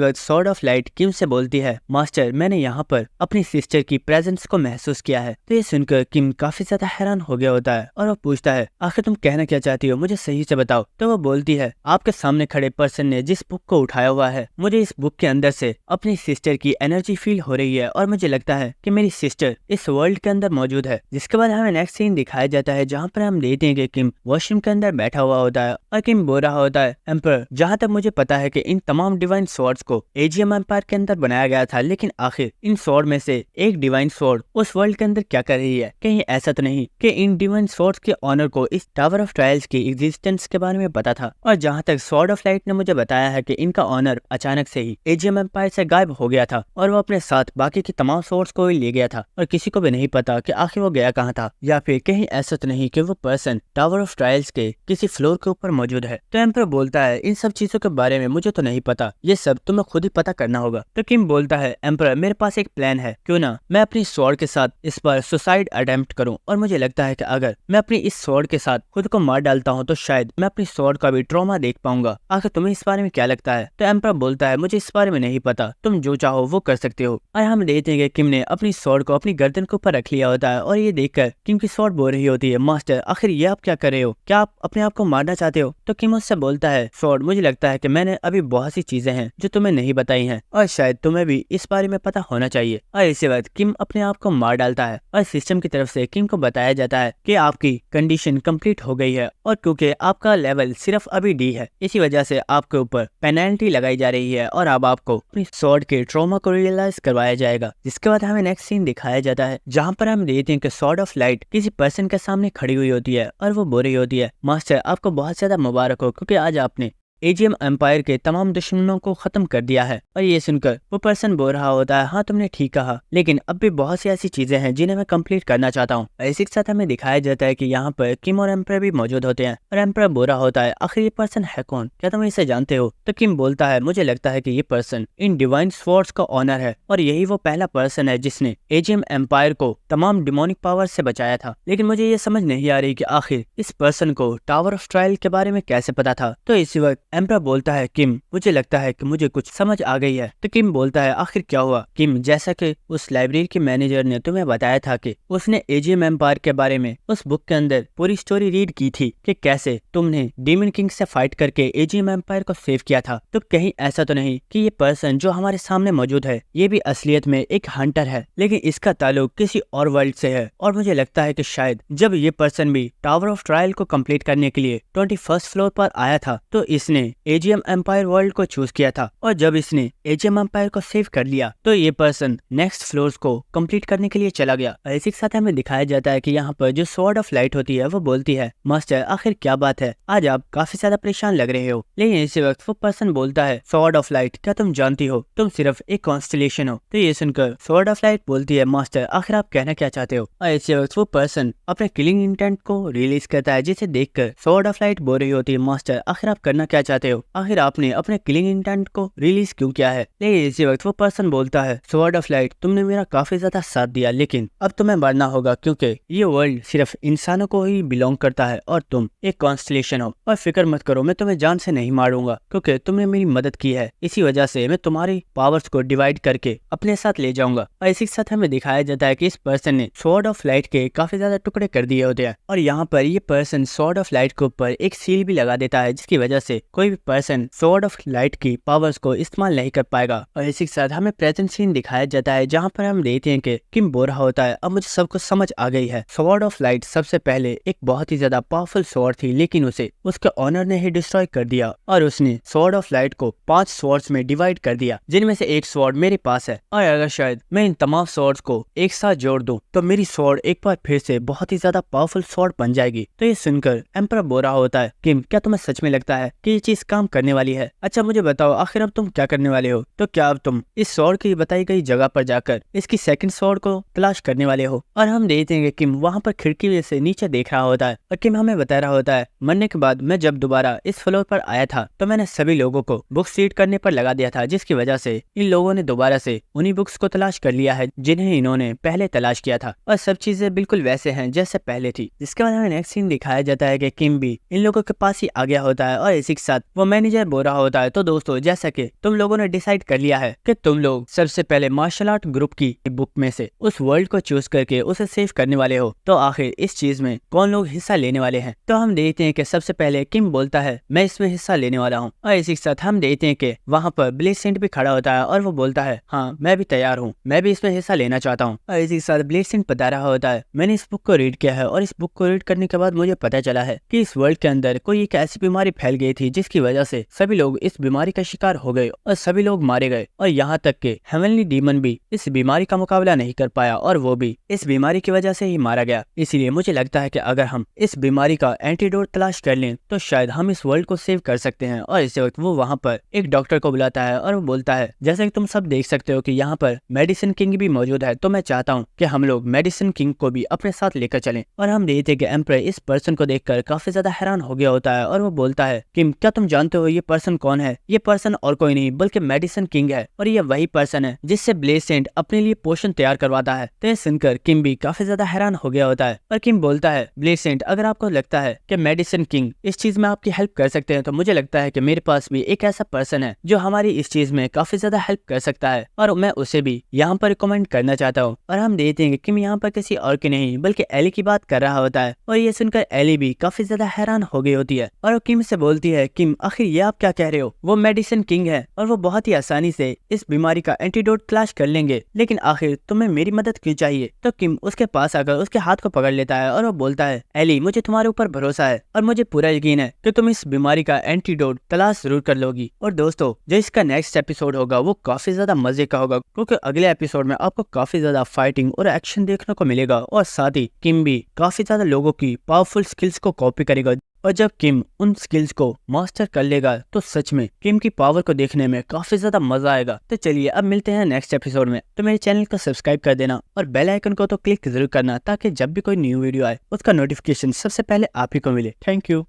वक्त स्वॉर्ड ऑफ लाइट किम से बोलती है मास्टर मैंने यहाँ पर अपनी सिस्टर की प्रेजेंस को महसूस किया है। तो ये सुनकर किम काफी ज्यादा हैरान हो गया होता है और वो पूछता है आखिर तुम कहना क्या चाहती हो, मुझे सही से बताओ। तो वो बोलती है आपके सामने खड़े पर्सन ने जिस बुक को उठाया हुआ है मुझे इस बुक के अंदर से अपनी सिस्टर की एनर्जी फील हो रही है और मुझे लगता है कि मेरी सिस्टर इस वर्ल्ड के अंदर मौजूद है। जिसके बाद हमें नेक्स्ट सीन दिखाया जाता है जहाँ पर हम देखते हैं कि किम वॉशरूम के अंदर बैठा हुआ होता है और किम बोल रहा होता है एम्परर जहाँ तक मुझे पता है कि इन तमाम डिवाइन स्वॉर्ड्स को एजियम एम्पायर के अंदर बनाया गया था, लेकिन आखिर इन स्वॉर्ड में से एक डिवाइन स्वॉर्ड उस वर्ल्ड के अंदर क्या कर रही है। कहीं ऐसा तो नहीं कि इन डिवाइन स्वॉर्ड्स के ऑनर को इस टावर ऑफ ट्रायल्स की एग्जिस्टेंस के बारे में पता था। और जहाँ तक स्वॉर्ड ऑफ लाइट ने मुझे बताया है कि इनका ऑनर अचानक से ही एजियम एम्पायर से गायब हो गया था और वो अपने साथ बाकी की तमाम स्वॉर्ड्स को ही ले गया था और किसी को भी नहीं पता कि आखिर वो गया कहाँ था। या फिर कहीं ऐसा तो नहीं कि वो पर्सन टावर ऑफ ट्रायल्स के किसी फ्लोर के ऊपर मौजूद है। तो एम्परर बोलता है इन सब चीजों के बारे में मुझे तो नहीं पता, ये सब तुम्हें खुद ही पता करना होगा। तो किम बोलता है एम्परर मेरे पास एक प्लान है क्यों ना मैं अपनी स्वॉर्ड के साथ इस पर सुसाइड अटेम्प्ट करूं, और मुझे लगता है कि अगर मैं अपनी इस स्वॉर्ड के साथ खुद को मार डालता हूं तो शायद मैं अपनी स्वॉर्ड का भी ट्रॉमा देख पाऊंगा। आखिर तुम्हें इस बारे में क्या लगता है? तो एम्परर बोलता है मुझे इस बारे में नहीं पता, तुम जो चाहो वो कर सकते हो। और हम देखते हैं कि किम ने अपनी स्वॉर्ड को अपनी गर्दन के ऊपर रख लिया होता है, और ये देखकर किम की स्वॉर्ड बोल रही होती है मास्टर आखिर ये आप क्या कर रहे हो, क्या आप अपने आप को मारना चाहते हो? तो किम उससे बोलता है स्वॉर्ड मुझे लगता है कि मैंने अभी बहुत सी चीजें हैं जो तुम्हें नहीं बताई हैं, और शायद तुम्हें भी इस बारे में पता होना चाहिए। और इसी वक्त किम अपने आप को मार डालता है, और सिस्टम की तरफ से किम को बताया जाता है कि आपकी कंडीशन कंप्लीट हो गई है, और क्योंकि आपका लेवल सिर्फ अभी डी है इसी वजह से आपके ऊपर पेनल्टी लगाई जा रही है, और अब आपको अपनी स्वॉर्ड के ट्रॉमा को रियलाइज करवाया जाएगा। जिसके बाद हमें नेक्स्ट सीन दिखाया जाता है जहाँ पर हम देखते हैं कि स्वॉर्ड ऑफ लाइट किसी पर्सन के सामने खड़ी हुई होती है, और वो बोल रही होती है मास्टर आपको बहुत ज्यादा मुबारक हो क्योंकि आज आपने एजीएम एम्पायर के तमाम दुश्मनों को खत्म कर दिया है। और ये सुनकर वो पर्सन बोल रहा होता है हाँ तुमने ठीक कहा, लेकिन अब भी बहुत सी ऐसी चीजें हैं जिन्हें मैं कंप्लीट करना चाहता हूँ। इसी के साथ हमें दिखाया जाता है कि यहाँ पर किम और एम्पायर भी मौजूद होते हैं, और एम्पायर बोल रहा होता है आखिर ये पर्सन है कौन, क्या तुम इसे जानते हो? तो किम बोलता है मुझे लगता है कि ये पर्सन इन डिवाइन स्वॉर्ड्स का ऑनर है, और यही वो पहला पर्सन है जिसने एजीएम एम्पायर को तमाम डिमोनिक पावर से बचाया था। लेकिन मुझे ये समझ नहीं आ रही कि आखिर इस पर्सन को टावर ऑफ ट्रायल के बारे में कैसे पता था। तो इसी वक्त एम्पायर बोलता है किम मुझे लगता है कि मुझे कुछ समझ आ गई है। तो किम बोलता है आखिर क्या हुआ? किम जैसा कि उस लाइब्रेरी के मैनेजर ने तुम्हें बताया था कि उसने एजीएम एम्पायर के बारे में उस बुक के अंदर पूरी स्टोरी रीड की थी कि कैसे तुमने डीमन किंग से फाइट करके एजीएम एम्पायर को सेव किया था। तो कहीं ऐसा तो नहीं कि ये पर्सन जो हमारे सामने मौजूद है ये भी असलियत में एक हंटर है, लेकिन इसका ताल्लुक किसी और वर्ल्ड से है। और मुझे लगता है कि शायद जब ये पर्सन भी टावर ऑफ ट्रायल को कंप्लीट करने के लिए 21st फ्लोर पर आया था तो इसने एजीएम एम्पायर वर्ल्ड को चूज किया था, और जब इसने एजीएम एम्पायर को सेव कर लिया तो ये पर्सन नेक्स्ट फ्लोर्स को कंप्लीट करने के लिए चला गया। इसी के साथ हमें दिखाया जाता है कि यहाँ पर जो स्वॉर्ड ऑफ लाइट होती है वो बोलती है मास्टर आखिर क्या बात है, आज आप काफी ज्यादा परेशान लग रहे हो। लेकिन इसी वक्त वो पर्सन बोलता है स्वॉर्ड ऑफ लाइट क्या तुम जानती हो तुम सिर्फ एक कॉन्स्टलेशन हो। तो ये सुनकर स्वॉर्ड ऑफ लाइट बोलती है मास्टर आखिर आप कहना क्या चाहते हो? और इसी वक्त वो पर्सन अपने किलिंग इंटेंट को रिलीज करता है, जिसे देखकर स्वॉर्ड ऑफ लाइट बोल रही होती है मास्टर आखिर आप करना क्या चाहते हो, आखिर आपने अपने किलिंग इंटेंट को रिलीज क्यों किया है? लेकिन इसी वक्त वो पर्सन बोलता है स्वॉर्ड ऑफ लाइट तुमने मेरा काफी ज्यादा साथ दिया, लेकिन अब तुम्हें मरना होगा क्योंकि ये वर्ल्ड सिर्फ इंसानों को ही बिलोंग करता है और तुम एक कॉन्स्टलेशन हो। और फिक्र मत करो मैं तुम्हें जान से नहीं मारूंगा क्योंकि तुमने मेरी मदद की है, इसी वजह से मैं तुम्हारी पावर्स को डिवाइड करके अपने साथ ले जाऊंगा। और इसी के साथ हमें दिखाया जाता है कि इस पर्सन ने स्वॉर्ड ऑफ लाइट के काफी ज्यादा टुकड़े कर दिए होते हैं, और यहाँ पर ये पर्सन स्वॉर्ड ऑफ लाइट के ऊपर एक सील भी लगा देता है, जिसकी वजह से कोई भी पर्सन स्वॉर्ड ऑफ लाइट की पावर्स को इस्तेमाल नहीं कर पाएगा। और इसी के साथ हमें प्रेजेंट सीन दिखाया जाता है जहाँ पर हम देखते हैं कि किम बोल रहा होता है अब मुझे सब कुछ समझ आ गई है। स्वॉर्ड ऑफ लाइट सबसे पहले एक बहुत ही ज्यादा पावरफुल स्वॉर्ड थी, लेकिन उसे उसके ऑनर ने ही डिस्ट्रॉय कर दिया, और उसने स्वॉर्ड ऑफ लाइट को 5 स्वॉर्ड्स में डिवाइड कर दिया, जिनमें से एक स्वॉर्ड मेरे पास है। और अगर शायद मैं इन तमाम स्वॉर्ड्स को एक साथ जोड़ दूं तो मेरी स्वॉर्ड एक बार फिर से बहुत ही ज्यादा पावरफुल स्वॉर्ड बन जाएगी। तो ये सुनकर एम्परर बोल रहा होता है किम क्या तुम्हें सच में लगता है कि ये चीज काम करने वाली है? अच्छा मुझे बताओ आखिर अब तुम क्या करने वाले हो? तो क्या अब तुम इस स्वॉर्ड की बताई गई जगह पर जाकर इसकी सेकंड स्वॉर्ड को तलाश करने वाले हो? और हम देखते हैं कि किम वहाँ पर खिड़की से नीचे देख रहा होता है, और किम हमें बता रहा होता है मरने के बाद मैं जब दोबारा इस फ्लोर पर आया था तो मैंने सभी लोगों को बुक्स रीड करने पर लगा दिया था, जिसकी वजह से इन लोगों ने दोबारा से उन्हीं बुक्स को तलाश कर लिया है जिन्हें इन्होंने पहले तलाश किया था, और सब चीजें बिल्कुल वैसे हैं जैसे पहले थी। जिसके बाद हमें नेक्स्ट सीन दिखाया जाता है कि किम भी इन लोगों के पास ही आ गया होता है, और इसी के साथ वो मैनेजर बोल रहा होता है तो दोस्तों जैसा कि तुम लोगों ने डिसाइड कर लिया है कि तुम लोग सबसे पहले मार्शल आर्ट ग्रुप की बुक में से उस वर्ल्ड को चूज करके उसे सेव करने वाले हो, तो आखिर इस चीज में कौन लोग हिस्सा लेने वाले हैं? तो हम देखते हैं कि सबसे पहले किम बोलता है मैं इसमें हिस्सा लेने वाला हूँ, और इसी के साथ हम देखते हैं कि वहाँ पर ब्लेसेंट भी खड़ा होता है और वो बोलता है हाँ मैं भी तैयार हूँ, मैं भी इसमें हिस्सा लेना चाहता हूँ। और इसी के साथ ब्लेसेंट बता रहा होता है मैंने इस बुक को रीड किया है, और इस बुक को रीड करने के बाद मुझे पता चला है कि इस वर्ल्ड के अंदर कोई एक ऐसी बीमारी फैल गई थी जिसकी वजह से सभी लोग इस बीमारी का शिकार हो गए और सभी लोग मारे गए, और यहाँ तक कि हेवनली डीमन भी इस बीमारी का मुकाबला नहीं कर पाया और वो भी इस बीमारी की वजह से ही मारा गया। इसलिए मुझे लगता है कि अगर हम इस बीमारी का एंटीडोट तलाश कर लें तो शायद हम इस वर्ल्ड को सेव कर सकते हैं। और इसी वक्त वो वहाँ पर एक डॉक्टर को बुलाता है और वो बोलता है जैसे कि तुम सब देख सकते हो कि यहाँ पर मेडिसिन किंग भी मौजूद है, तो मैं चाहता हूँ कि हम लोग मेडिसिन किंग को भी अपने साथ लेकर चलें। और हम देखते हैं कि एम्परर इस पर्सन को देखकर काफी ज्यादा हैरान हो गया होता है और वो बोलता है कि क्या तुम जानते हो ये पर्सन कौन है? ये पर्सन और कोई नहीं बल्कि मेडिसिन किंग है और ये वही पर्सन है जिससे ब्लेसेंट अपने लिए पोशन तैयार करवाता है। तो ये सुनकर किम भी काफी ज्यादा हैरान हो गया होता है और किम बोलता है, ब्लेसेंट अगर आपको लगता है कि मेडिसिन किंग इस चीज में आपकी हेल्प कर सकते हैं तो मुझे लगता है कि मेरे पास भी एक ऐसा पर्सन है जो हमारी इस चीज में काफी ज्यादा हेल्प कर सकता है और मैं उसे भी यहाँ पर रिकमेंड करना चाहता हूँ। और हम देखते हैं कि किम यहाँ पर किसी और की नहीं बल्कि एली की बात कर रहा होता है और ये सुनकर एली भी काफी ज्यादा हैरान हो गई होती है और वो किम से बोलती है, किम आखिर ये आप क्या कह रहे हो? वो मेडिसिन किंग है और वो बहुत ही आसानी से इस बीमारी का एंटीडोट तलाश कर लेंगे, लेकिन आखिर तुम्हें मेरी मदद क्यों चाहिए? तो किम उसके पास आकर उसके हाथ को पकड़ लेता है और वो बोलता है, एली मुझे तुम्हारे ऊपर भरोसा है और मुझे पूरा यकीन है कि तुम इस बीमारी का एंटीडोट तलाश जरूर कर लोगी। और दोस्तों जो इसका नेक्स्ट एपिसोड होगा वो काफी ज्यादा मजे का होगा क्योंकि अगले एपिसोड में आपको काफी ज्यादा फाइटिंग और एक्शन देखने को मिलेगा और साथ ही किम भी काफी ज्यादा लोगों की पावरफुल स्किल्स को कॉपी करेगा और जब किम उन स्किल्स को मास्टर कर लेगा तो सच में किम की पावर को देखने में काफी ज्यादा मजा आएगा। तो चलिए अब मिलते हैं नेक्स्ट एपिसोड में। तो मेरे चैनल को सब्सक्राइब कर देना और बेल आइकन को तो क्लिक जरूर करना ताकि जब भी कोई न्यू वीडियो आए उसका नोटिफिकेशन सबसे पहले आप ही को मिले। Thank you.